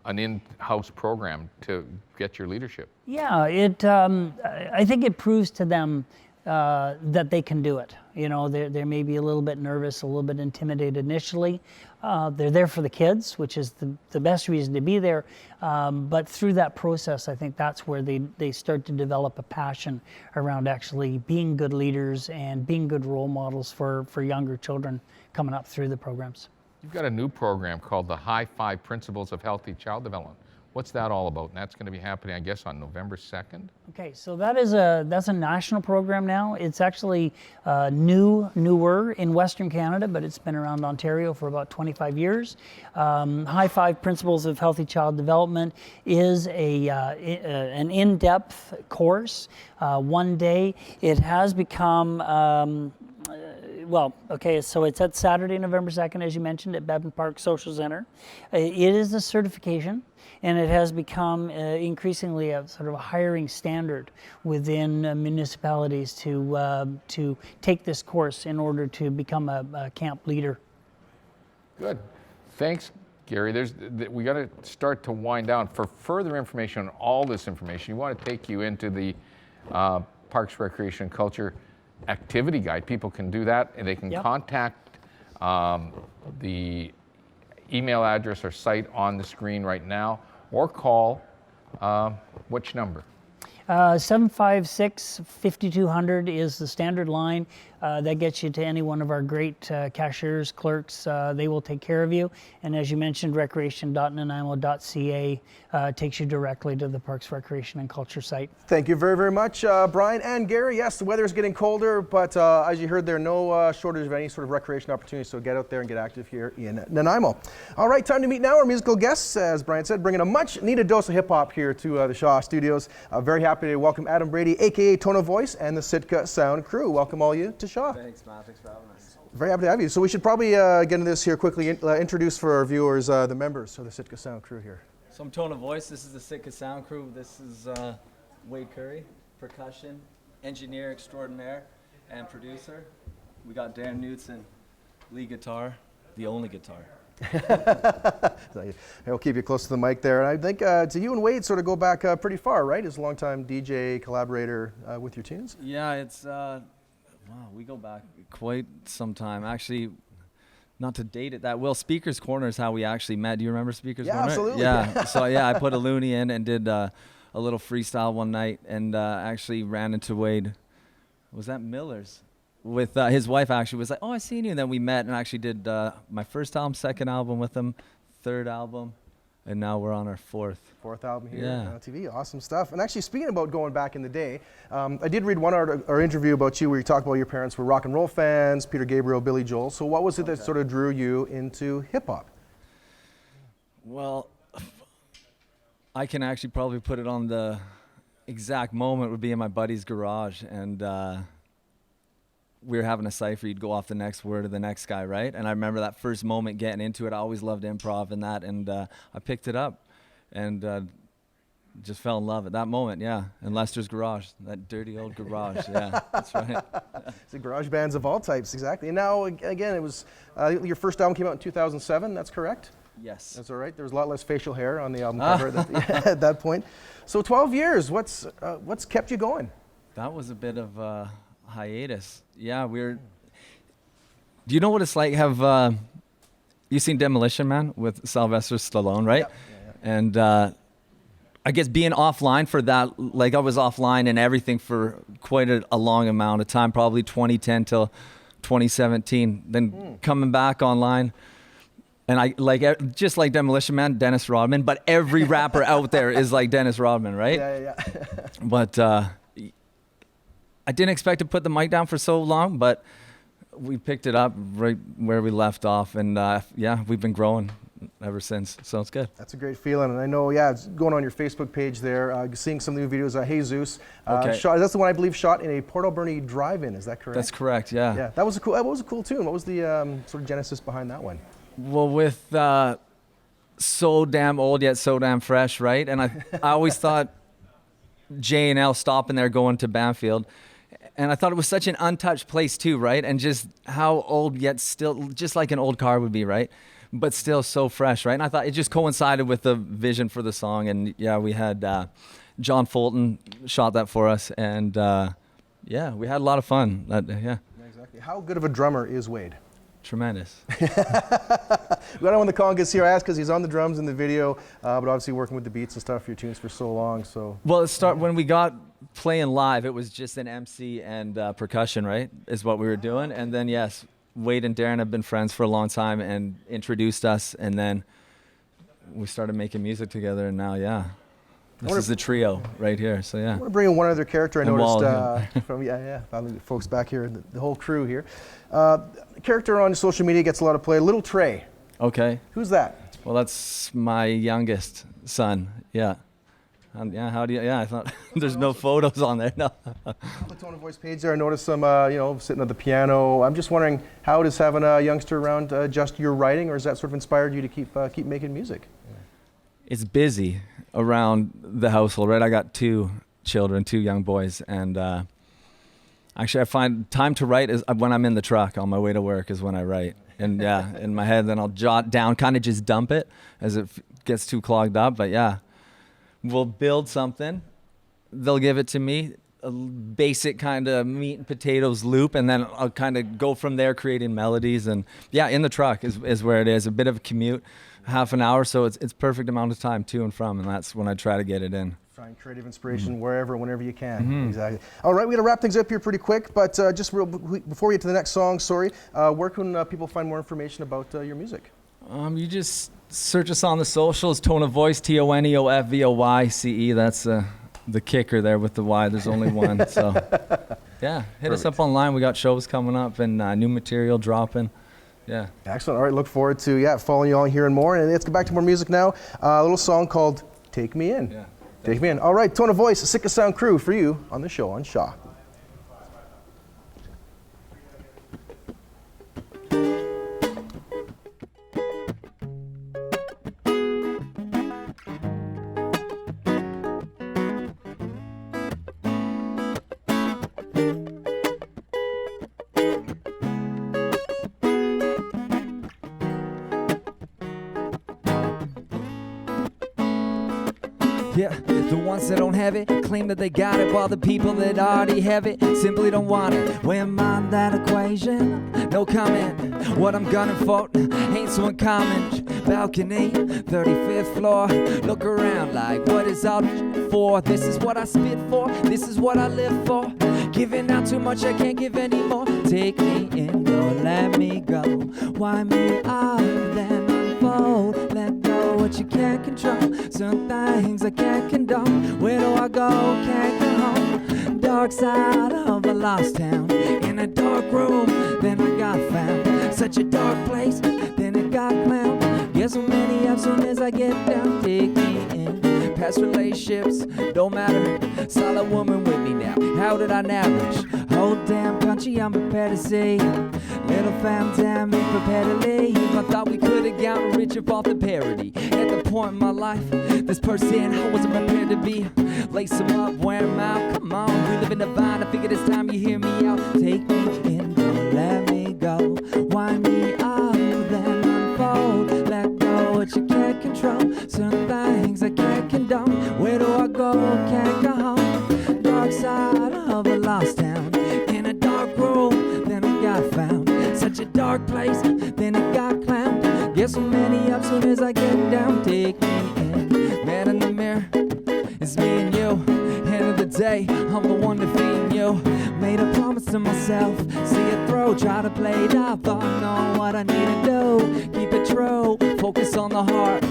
an in-house program to get your leadership. Yeah, I think it proves to them that they can do it. You know, they may be a little bit nervous, a little bit intimidated initially. They're there for the kids, which is the best reason to be there. But through that process, I think that's where they start to develop a passion around actually being good leaders and being good role models for younger children coming up through the programs. You've got a new program called the High Five Principles of Healthy Child Development. What's that all about? And that's going to be happening, I guess, on November 2nd? Okay, so that's a national program now. It's actually newer in Western Canada, but it's been around Ontario for about 25 years. High Five Principles of Healthy Child Development is an in-depth course, one day. It has become so it's at Saturday, November 2nd, as you mentioned, at Bevan Park Social Center. It is a certification, and it has become increasingly a sort of a hiring standard within municipalities to take this course in order to become a camp leader. Good. Thanks, Gary. We got to start to wind down. For further information on all this information, you want to take you into the Parks, Recreation, and Culture activity guide. People can do that, and they can contact the email address or site on the screen right now, or call which number? 756-5200 is the standard line. That gets you to any one of our great cashiers, clerks. They will take care of you. And as you mentioned, recreation.nanaimo.ca takes you directly to the Parks, Recreation, and Culture site. Thank you very, very much, Brian and Gary. Yes, the weather is getting colder, but as you heard, there are no shortage of any sort of recreation opportunities, so get out there and get active here in Nanaimo. All right, time to meet now our musical guests, as Brian said, bringing a much-needed dose of hip-hop here to the Shaw Studios. Very happy to welcome Adam Brady, a.k.a. ToneofVoyce, and the Sitka Sound crew. Welcome all you to Shaw. Thanks, Matt. Thanks for having us. Very happy to have you. So we should probably get into this here quickly. Introduce for our viewers the members of the Sitka Sound crew here. So I'm ToneofVoyce. This is the Sitka Sound crew. This is Wade Curry, percussion, engineer extraordinaire, and producer. We got Darren Knudsen, lead guitar, the only guitar. I'll keep you close to the mic there. And I think to you and Wade sort of go back pretty far, right? As a longtime DJ collaborator with your tunes. Yeah, it's wow, we go back quite some time. Actually, not to date it that well, Speaker's Corner is how we actually met. Do you remember Speaker's Corner? Absolutely. Yeah. So yeah, I put a loony in and did a little freestyle one night, and actually ran into Wade. Was that Miller's? With his wife actually was like, oh, I seen you. And then we met and actually did my first album, second album with him, third album, and now we're on our fourth album here on TV. Awesome stuff. And actually, speaking about going back in the day, I did read one or interview about you where you talked about your parents were rock and roll fans, Peter Gabriel, Billy Joel. So what was it that sort of drew you into hip hop? Well, I can actually probably put it on the exact moment would be in my buddy's garage, and we were having a cipher. You'd go off the next word of the next guy, right? And I remember that first moment getting into it. I always loved improv and that, and I picked it up and just fell in love at that moment, yeah. In Lester's garage, that dirty old garage, yeah, that's right. So garage bands of all types, exactly. And now, again, it was, your first album came out in 2007, that's correct? Yes. That's all right. There was a lot less facial hair on the album cover at that point. So 12 years, what's kept you going? That was a bit of a hiatus. Yeah, do you know what it's like? Have you seen Demolition Man with Sylvester Stallone, right? Yeah. And I guess being offline for that, like I was offline and everything for quite a long amount of time, probably 2010 till 2017. Then coming back online, and I just like Demolition Man, Dennis Rodman, but every rapper out there is like Dennis Rodman, right? Yeah. But I didn't expect to put the mic down for so long, but we picked it up right where we left off, and yeah, we've been growing ever since. So it's good. That's a great feeling, and I know, yeah, it's going on your Facebook page there, seeing some new videos. Jesus, Okay. that's the one I believe shot in a Port Alberni drive-in. Is that correct? That's correct. Yeah. Yeah, that was a cool tune. What was the sort of genesis behind that one? Well, with so damn old yet so damn fresh, right? And I always thought J&L stopping there going to Banfield. And I thought it was such an untouched place too, right? And just how old yet still, just like an old car would be, right? But still so fresh, right? And I thought it just coincided with the vision for the song. And yeah, we had John Fulton shot that for us. And yeah, we had a lot of fun. Yeah. Exactly. How good of a drummer is Wade? Tremendous. We got him on the congas here. I asked because he's on the drums in the video, but obviously working with the beats and stuff for your tunes for so long. So well, when we got playing live, it was just an MC and percussion, right? Is what we were doing. And then yes, Wade and Darren have been friends for a long time and introduced us, and then we started making music together. And now, yeah, this is the trio right here. So yeah. I want to bring in one other character I And noticed Wall, from found the folks back here, the whole crew here. Character on social media gets a lot of play. Little Trey. Okay. Who's that? Well, that's my youngest son. Yeah. Yeah. How do you? Yeah. I thought there's no photos on there. No. The ToneofVoyce page there. I noticed some, sitting at the piano. I'm just wondering, how does having a youngster around just your writing, or has that sort of inspired you to keep making music? It's busy around the household, right? I got 2 children, 2 young boys, and actually I find time to write is when I'm in the truck on my way to work is when I write. And yeah, in my head, then I'll jot down, kind of just dump it as it gets too clogged up. But yeah, we'll build something. They'll give it to me, a basic kind of meat and potatoes loop, and then I'll kind of go from there creating melodies. And yeah, in the truck is where it is. A bit of a commute, half an hour, so it's perfect amount of time to and from, and that's when I try to get it in. Find creative inspiration wherever, whenever you can. Exactly. All right, we're going to wrap things up here pretty quick, but just before we get to the next song, where can people find more information about your music? You just search us on the socials, ToneofVoyce, ToneofVoyce. That's the kicker there with the Y. There's only one. So yeah, hit us up online. We got shows coming up and new material dropping. Yeah. Excellent. All right, look forward to following you all, hearing more. And let's get back to more music now. A little song called Take Me In. Yeah. Take Me In. All right, ToneofVoyce, Sitka Sound crew for you on the show on Shaw. Yeah, the ones that don't have it claim that they got it, while the people that already have it simply don't want it. Well, mind that equation, no comment. What I'm gunning for ain't so uncommon. Balcony, 35th floor. Look around like, what is all for? This is what I spit for, this is what I live for. Giving out too much, I can't give anymore. Take me in, don't let me go. Wind me up, then unfold. Let go what you can't control. Some things I can't condone. Where do I go? Can't go home. Dark side of a lost town. In a dark room, then I got found. Such a dark place, then it got clowned. Get so many up soon as I get down. Take me in. Past relationships, don't matter. Solid woman with me now. How did I nourish? Whole damn country I'm prepared to see. Little fam, damn me prepared to leave. I thought we could have gotten rich off the parody. At the point in my life, this person I wasn't prepared to be. Lace them up, wear them out. Come on, we live in the vine. I figured it's time you hear me out. Take me in, don't let me go. Wind me up, then unfold. Let go what you can't control. Some things I can't condone. Where do I go? Can't go home. Dark side of a lost town. In a dark room, then I got found. Such a dark place, then it got clowned. Get so many up soon as I get down. Take me in. Man in the mirror, it's me and you. End of the day, I'm the one defeating you. Made a promise to myself, see it through. Try to play it off, thought I know what I need to do. Keep it true, focus on the heart.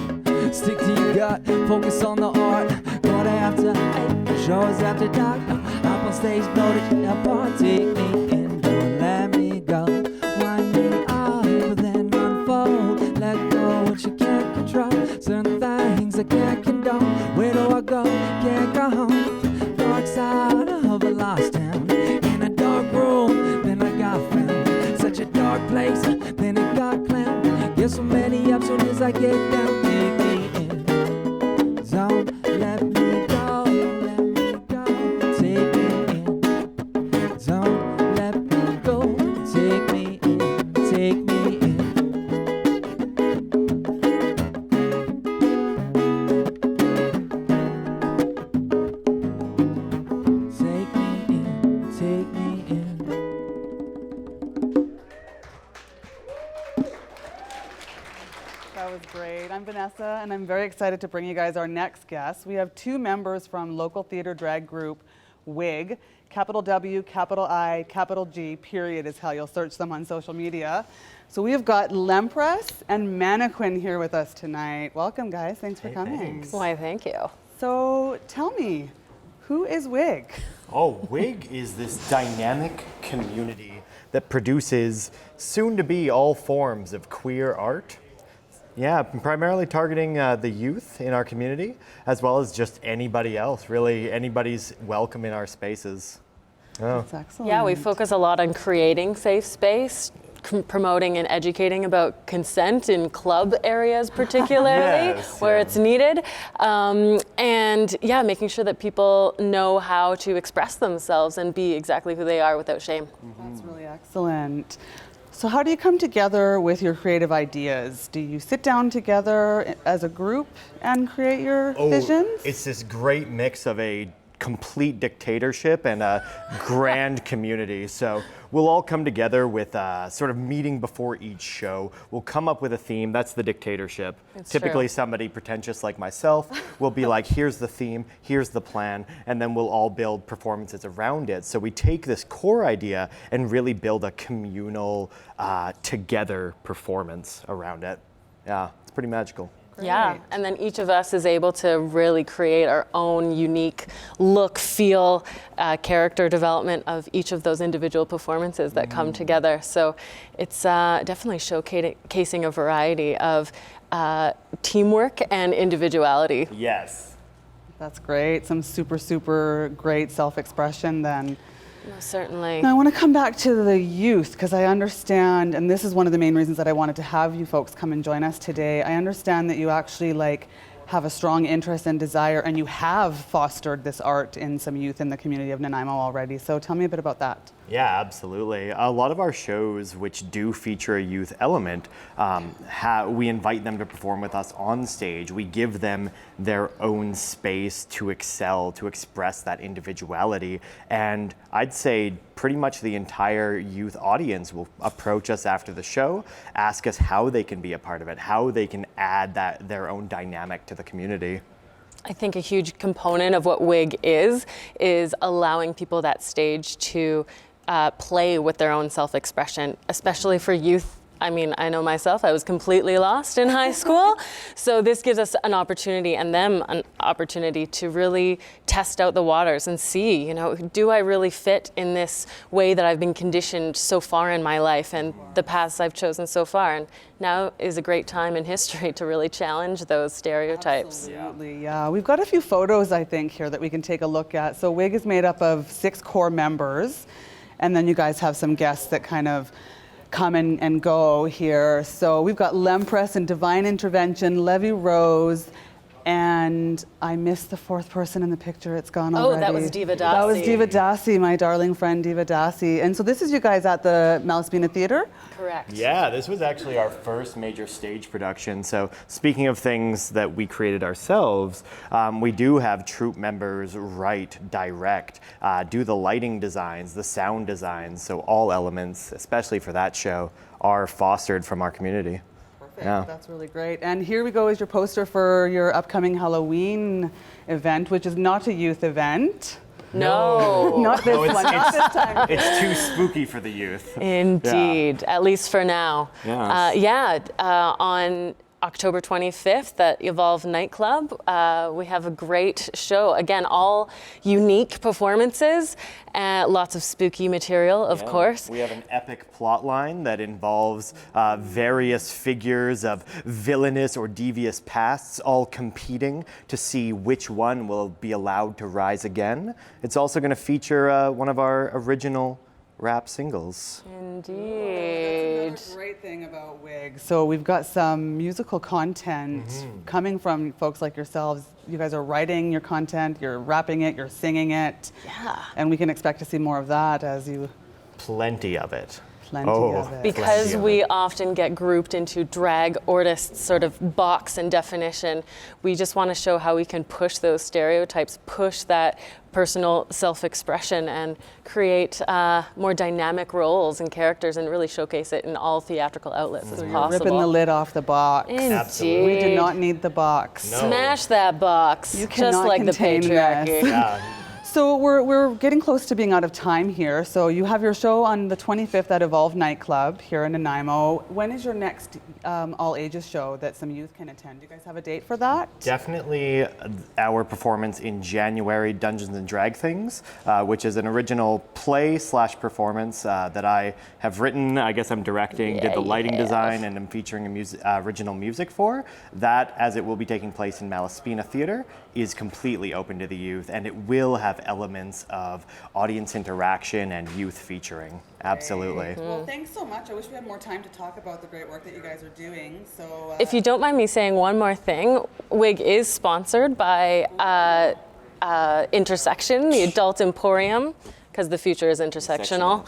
Stick to your gut, focus on the art. Quarter after 8, shows after dark. Up on stage, blow the shit apart. Take me in, don't let me go. Wind me up, then unfold. Let go what you can't control. I can't condone. Where do I go? Can't go home. Dark side of a lost town. In a dark room, then I got found. Such a dark place, then it got clowned. Get so many up soon as I get down. Take me in. Zone, let me go. Let me go. Take me in. Zone, let me go. Take me in. Take me in. Take me in. Take me in. That was great. I'm Vanessa, and I'm very excited to bring you guys our next guest. We have two members from local theater drag group WIG, capital W, capital I, capital G, period is how you'll search them on social media. So we have got Lempress and Mannequin here with us tonight. Welcome, guys. Thanks for coming. Thanks. Why, thank you. So tell me, who is WIG? Oh, WIG is this dynamic community that produces soon-to-be all forms of queer art. Yeah, primarily targeting the youth in our community, as well as just anybody else. Really, anybody's welcome in our spaces. Oh. That's excellent. Yeah, we focus a lot on creating safe space, promoting and educating about consent in club areas particularly, where it's needed. And yeah, making sure that people know how to express themselves and be exactly who they are without shame. That's really excellent. So how do you come together with your creative ideas? Do you sit down together as a group and create your visions? It's this great mix of a complete dictatorship and a grand community. So we'll all come together with a sort of meeting before each show. We'll come up with a theme. That's the dictatorship. It's Typically true. somebody pretentious like myself will be like, here's the theme, here's the plan, and then we'll all build performances around it. So we take this core idea and really build a communal, together performance around it. Yeah, it's pretty magical. Yeah, and then each of us is able to really create our own unique look, feel, character development of each of those individual performances that come together. So it's definitely showcasing a variety of teamwork and individuality. Yes. That's great. Some super, super great self-expression then. Most certainly. Now I want to come back to the youth because I understand, and this is one of the main reasons that I wanted to have you folks come and join us today. I understand that you actually have a strong interest and desire, and you have fostered this art in some youth in the community of Nanaimo already. So tell me a bit about that. Yeah, absolutely. A lot of our shows, which do feature a youth element, we invite them to perform with us on stage. We give them their own space to excel, to express that individuality. And I'd say pretty much the entire youth audience will approach us after the show, ask us how they can be a part of it, how they can add their own dynamic to the community. I think a huge component of what WIG is allowing people that stage to play with their own self-expression, especially for youth. I mean, I know myself, I was completely lost in high school. So this gives us an opportunity and them an opportunity to really test out the waters and see, do I really fit in this way that I've been conditioned so far in my life and the paths I've chosen so far. And now is a great time in history to really challenge those stereotypes. Absolutely, yeah. We've got a few photos, I think, here that we can take a look at. So WIG is made up of 6 core members, and then you guys have some guests that kind of come and go here. So we've got Lempress and Divine Intervention, Levy Rose, and I missed the 4th person in the picture. It's gone already. Oh, that was Diva Dasi. That was Diva Dasi, my darling friend Diva Dasi. And so this is you guys at the Malaspina Theatre? Correct. Yeah, this was actually our first major stage production. So speaking of things that we created ourselves, we do have troupe members write, direct, do the lighting designs, the sound designs. So all elements, especially for that show, are fostered from our community. Perfect. Yeah. That's really great. And here we go is your poster for your upcoming Halloween event, which is not a youth event. No. Not this one, not this time. It's too spooky for the youth. Indeed, at least for now. Yes. On October 25th at Evolve Nightclub. We have a great show. Again, all unique performances, lots of spooky material, of course. We have an epic plot line that involves various figures of villainous or devious pasts all competing to see which one will be allowed to rise again. It's also going to feature one of our original rap singles. Indeed. That's another great thing about WIG. So we've got some musical content coming from folks like yourselves. You guys are writing your content, you're rapping it, you're singing it. Yeah. And we can expect to see more of that as you... Plenty of it. Plenty of it. Because we often get grouped into drag artists sort of box and definition, we just want to show how we can push those stereotypes, push that personal self-expression, and create more dynamic roles and characters, and really showcase it in all theatrical outlets as So you're possible. ripping the lid off the box. Indeed. We do not need the box. No. Smash that box, You just cannot like the contain patriarchy. this. So we're getting close to being out of time here. So you have your show on the 25th at Evolve Nightclub here in Nanaimo. When is your next all ages show that some youth can attend? Do you guys have a date for that? Definitely our performance in January, Dungeons and Drag Things, which is an original play/performance that I have written. I guess I'm directing, did the lighting design, and I'm featuring original music for. That, as it will be taking place in Malaspina Theatre, is completely open to the youth, and it will have elements of audience interaction and youth featuring. Absolutely. Well, thanks so much. I wish we had more time to talk about the great work that you guys are doing. So, If you don't mind me saying one more thing, WIG is sponsored by Intersection, the Adult Emporium, because the future is intersectional.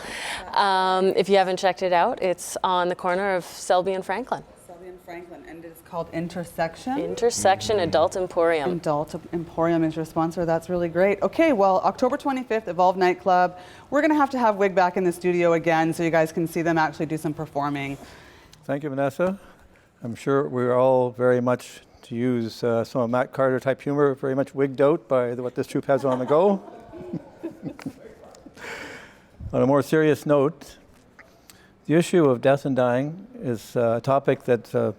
If you haven't checked it out, it's on the corner of Selby and Franklin. Selby and Franklin, and it's called Intersection? Intersection Adult Emporium. Adult Emporium is your sponsor. That's really great. Okay, well, October 25th, Evolve Nightclub. We're going to have WIG back in the studio again so you guys can see them actually do some performing. Thank you, Vanessa. I'm sure we're all very much, to use some of Matt Carter type humor, very much wigged out by what this troupe has on the go. On a more serious note, the issue of death and dying is a topic that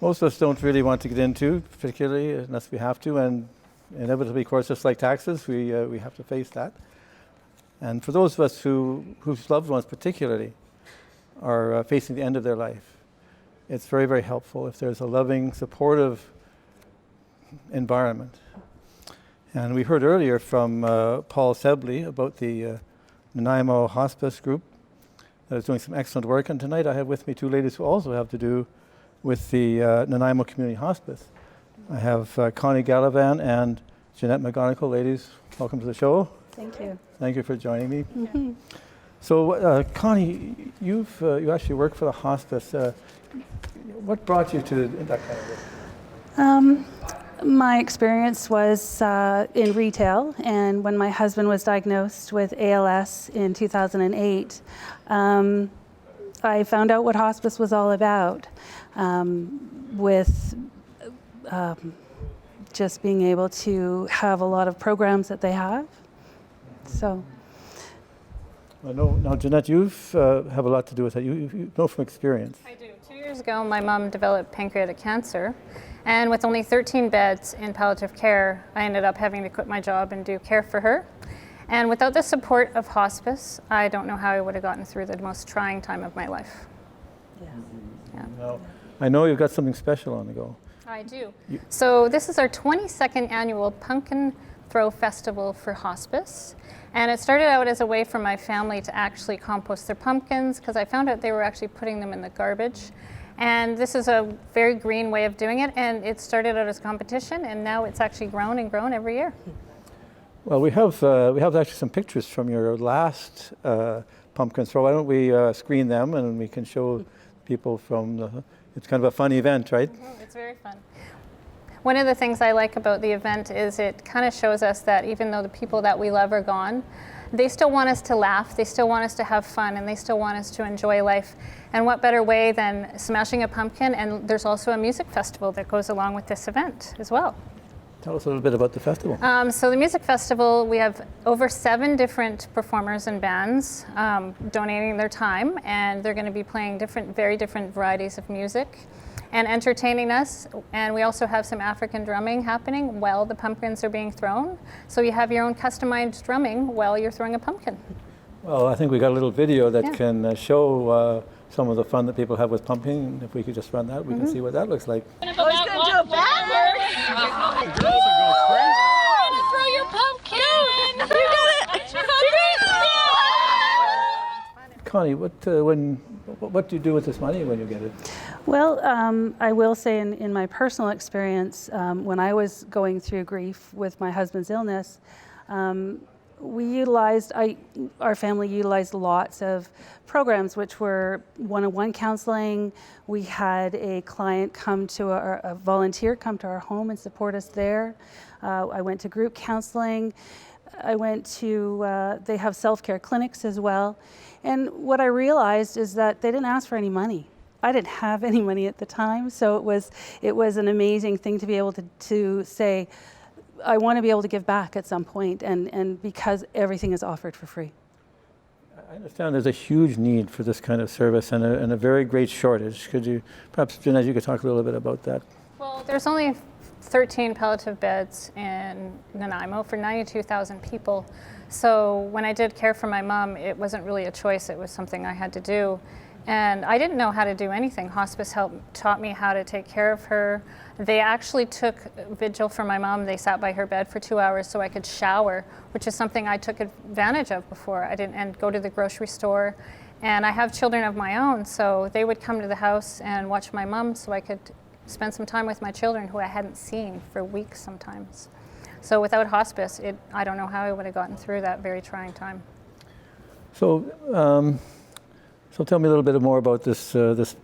most of us don't really want to get into, particularly unless we have to, and inevitably, of course, just like taxes, we have to face that. And for those of us whose loved ones particularly are facing the end of their life, it's very, very helpful if there's a loving, supportive environment. And we heard earlier from Paul Sebley about the Nanaimo Hospice group that is doing some excellent work. And tonight I have with me two ladies who also have to do with the Nanaimo Community Hospice. I have Connie Gallivan and Jeanette McGonigal. Ladies, welcome to the show. Thank you. Thank you for joining me. Mm-hmm. So Connie, you actually work for the hospice. What brought you to that kind of work? My experience was in retail, and when my husband was diagnosed with ALS in 2008, I found out what hospice was all about, with just being able to have a lot of programs that they have. So. I know, now Jeanette, you have a lot to do with that. You know from experience. I do. 2 years ago, my mom developed pancreatic cancer. And with only 13 beds in palliative care, I ended up having to quit my job and do care for her. And without the support of hospice, I don't know how I would have gotten through the most trying time of my life. Yeah. Now, I know you've got something special on the go. I do. So this is our 22nd annual Pumpkin Throw Festival for Hospice. And it started out as a way for my family to actually compost their pumpkins, because I found out they were actually putting them in the garbage. And this is a very green way of doing it, and it started out as a competition, and now it's actually grown and grown every year. Well, we have actually some pictures from your last pumpkin throw. Why don't we screen them, and we can show people from it's kind of a fun event, right? Mm-hmm. It's very fun. One of the things I like about the event is it kind of shows us that even though the people that we love are gone, they still want us to laugh, they still want us to have fun, and they still want us to enjoy life. And what better way than smashing a pumpkin? And there's also a music festival that goes along with this event as well. Tell us a little bit about the festival. So the music festival, we have over 7 different performers and bands donating their time, and they're going to be playing very different varieties of music. and entertaining us. And we also have some African drumming happening while the pumpkins are being thrown. So you have your own customized drumming while you're throwing a pumpkin. Well, I think we got a little video that Yeah. can show some of the fun that people have with pumpkin. If we could just run that, we can see what that looks like. Throw your pumpkin! You got it! Connie, what do you do with this money when you get it? Well, I will say in my personal experience, when I was going through grief with my husband's illness, our family utilized lots of programs which were one-on-one counseling. We had a client a volunteer come to our home and support us there. I went to group counseling. I went to, they have self-care clinics as well. And what I realized is that they didn't ask for any money. I didn't have any money at the time, so it was an amazing thing to be able to say, I want to be able to give back at some point, and because everything is offered for free. I understand there's a huge need for this kind of service and a very great shortage. Could you, perhaps, Jeanette, you could talk a little bit about that? Well, there's only 13 palliative beds in Nanaimo for 92,000 people. So when I did care for my mom, it wasn't really a choice, it was something I had to do. And I didn't know how to do anything. Hospice taught me how to take care of her. They actually took vigil for my mom. They sat by her bed for 2 hours so I could shower, which is something I took advantage of before. And go to the grocery store. And I have children of my own, so they would come to the house and watch my mom so I could spend some time with my children who I hadn't seen for weeks sometimes. So without hospice, I don't know how I would have gotten through that very trying time. So tell me a little bit more about this. It's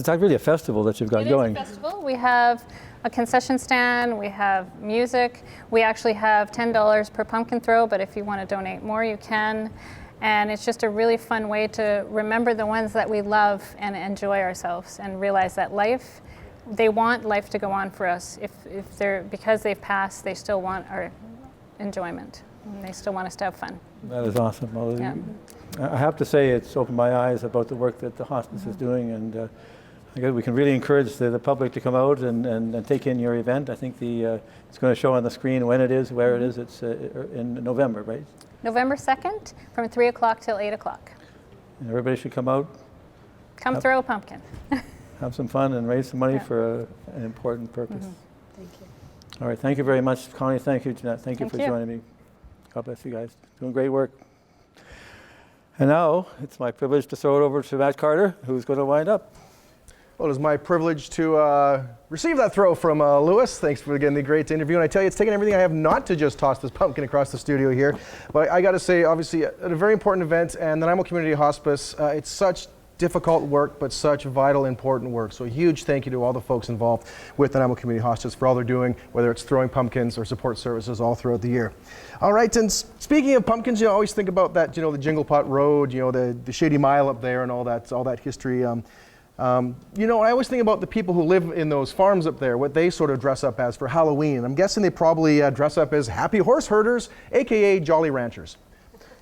really a festival that you've got going. It is a festival. We have a concession stand. We have music. We actually have $10 per pumpkin throw, but if you want to donate more, you can. And it's just a really fun way to remember the ones that we love and enjoy ourselves and realize that they want life to go on for us. Because they've passed, they still want our enjoyment. And they still want us to have fun. That is awesome. Well, yeah. I have to say it's opened my eyes about the work that the hospice is doing, and I guess we can really encourage the public to come out and take in your event. I think it's going to show on the screen when it is, where it is. It's in November, right? November 2nd from 3 o'clock till 8 o'clock. And everybody should come out. Come throw a pumpkin. Have some fun and raise some money for an important purpose. Thank you. All right, thank you very much, Connie. Thank you, Jeanette. Thank you for joining me. God bless you guys. Doing great work. And now it's my privilege to throw it over to Matt Carter, who's going to wind up. Well, it is my privilege to receive that throw from Lewis. Thanks for getting the great interview. And I tell you, it's taken everything I have not to just toss this pumpkin across the studio here. But I got to say, obviously, at a very important event, and the Nanaimo Community Hospice, it's such difficult work, but such vital, important work. So a huge thank you to all the folks involved with the Nanaimo Community Hospice for all they're doing, whether it's throwing pumpkins or support services all throughout the year. All right, and speaking of pumpkins, you always think about that, the Jingle Pot Road, the Shady Mile up there and all that history. I always think about the people who live in those farms up there, what they sort of dress up as for Halloween. I'm guessing they probably dress up as happy horse herders, AKA Jolly Ranchers.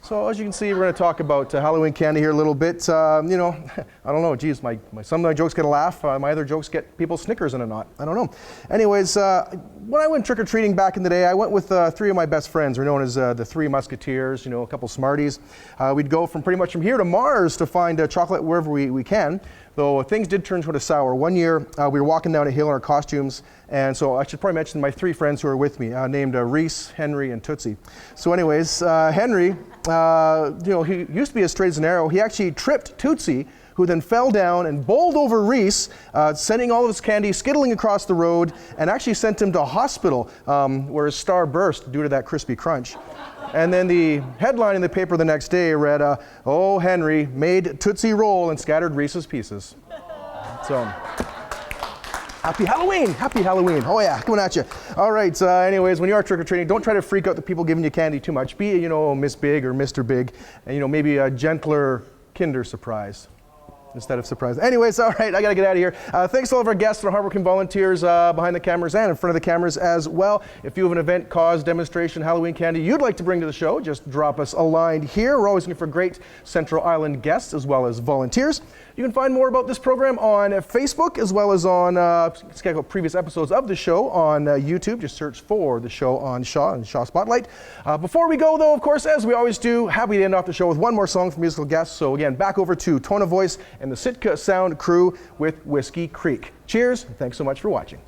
So as you can see, we're going to talk about Halloween candy here a little bit. I don't know, geez, some of my jokes get a laugh. My other jokes get people Snickers in a knot. I don't know. Anyways, when I went trick-or-treating back in the day, I went with 3 of my best friends. We're known as the 3 Musketeers, a couple Smarties. We'd go pretty much from here to Mars to find chocolate wherever we can. Though things did turn sort of sour. One year, we were walking down a hill in our costumes, and so I should probably mention my 3 friends who are with me, named Reese, Henry, and Tootsie. So anyways, Henry, he used to be as straight as an arrow. He actually tripped Tootsie, who then fell down and bowled over Reese, sending all of his candy skittling across the road, and actually sent him to hospital, where his star burst due to that crispy crunch. And then the headline in the paper the next day read, "Oh, Henry made Tootsie roll and scattered Reese's pieces." So, happy Halloween! Happy Halloween! Oh yeah, coming at you. All right, anyways, when you are trick-or-treating, don't try to freak out the people giving you candy too much. Be, Miss Big or Mr. Big, and maybe a gentler Kinder Surprise. instead of surprise. Anyways, all right, I got to get out of here. Thanks to all of our guests and our hardworking volunteers behind the cameras and in front of the cameras as well. If you have an event, cause, demonstration, Halloween candy you'd like to bring to the show, just drop us a line here. We're always looking for great Central Island guests as well as volunteers. You can find more about this program on Facebook as well as on check out previous episodes of the show on YouTube. Just search for the show on Shaw and Shaw Spotlight. Before we go, though, of course, as we always do, happy to end off the show with one more song from musical guests. So again, back over to ToneofVoyce and the Sitka Sound crew with Whiskey Creek. Cheers, and thanks so much for watching.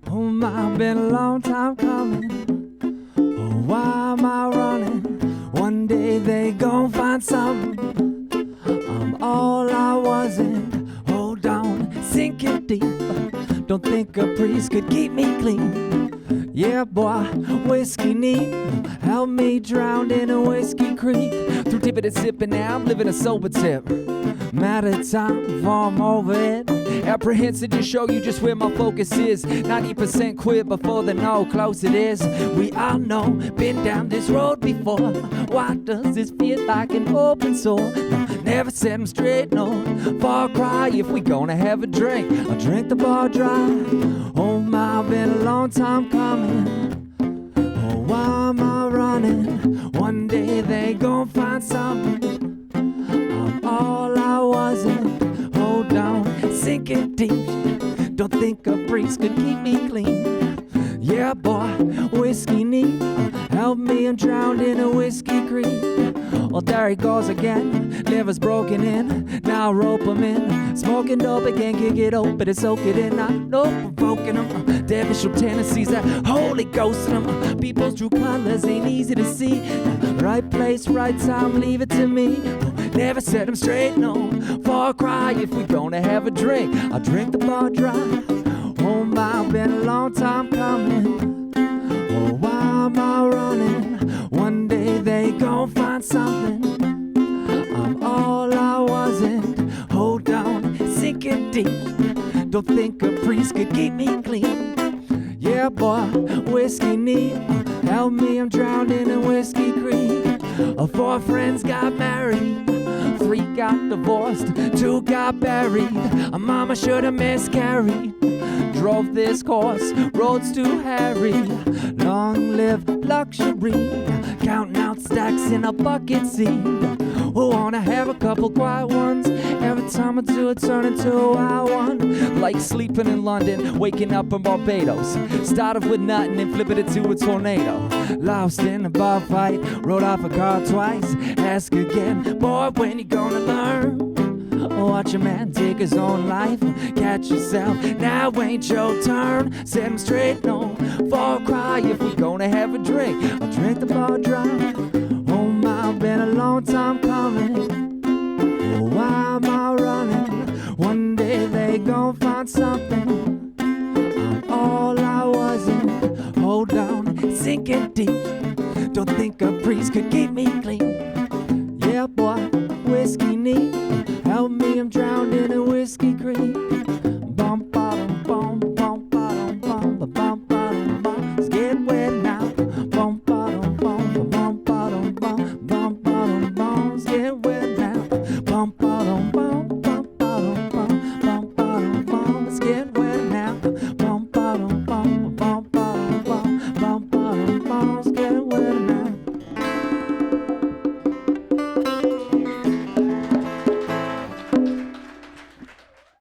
Oh my, been a long time coming. Oh, why am I running? One day they gon' find something. I'm all I wasn't. Hold on, sinking deep. Don't think a priest could keep me clean. Yeah, boy, whiskey neat. Help me drown in a whiskey creek. Through tipping and sipping, now I'm living a sober tip. Matter of time before I'm over it. Apprehensive to show you just where my focus is. 90% quit before they know how close it is. We all know, been down this road before. Why does this feel like an open sore? No, never set them straight, no. Far cry if we gonna have a drink. I'll drink the bar dry. Oh my, been a long time coming. Oh, why am I running? One day they gon' find something. I'm all I wasn't. Hold on, sinking deep. Don't think a priest could keep me clean. Yeah, boy, whiskey neat. Help me, I'm drowned in a whiskey creek. Well, there he goes again. Liver's broken in. Now rope him in. Smoking dope again, kick it open and soak it in. I know provoking him. Devilish tendencies, that Holy Ghost in him. People's true colors ain't easy to see. Right place, right time, leave it to me. Never set them straight, no. Far cry if we gonna have a drink. I'll drink the bar dry. Oh my, been a long time coming. Oh, why am I running? One day they gon' find something. I'm all I wasn't. Hold on, sinking deep. Don't think a priest could keep me clean. Yeah, boy, whiskey neat. Help me, I'm drowned in a whiskey creek. 4 friends got married. 3 got divorced, 2 got buried. A mama should have miscarried. Drove this horse, roads too hairy. Long live luxury, counting out stacks in a bucket seat. Who wanna have a couple quiet ones? Every time I do it, turn into a wild one. Like sleeping in London, waking up in Barbados. Started with nothing and flipping it to a tornado. Lost in a bar fight, rode off a car twice. Ask again, boy, when you gonna learn? Watch a man take his own life. Catch yourself, now ain't your turn. Set him straight, no. Far cry if we gonna have a drink. I'll drink the bar dry. Oh my, been a long time coming. Oh, why am I running? One day they gon' find something. I'm all I wasn't. Hold on, sinking deep. Don't think a priest could keep me clean.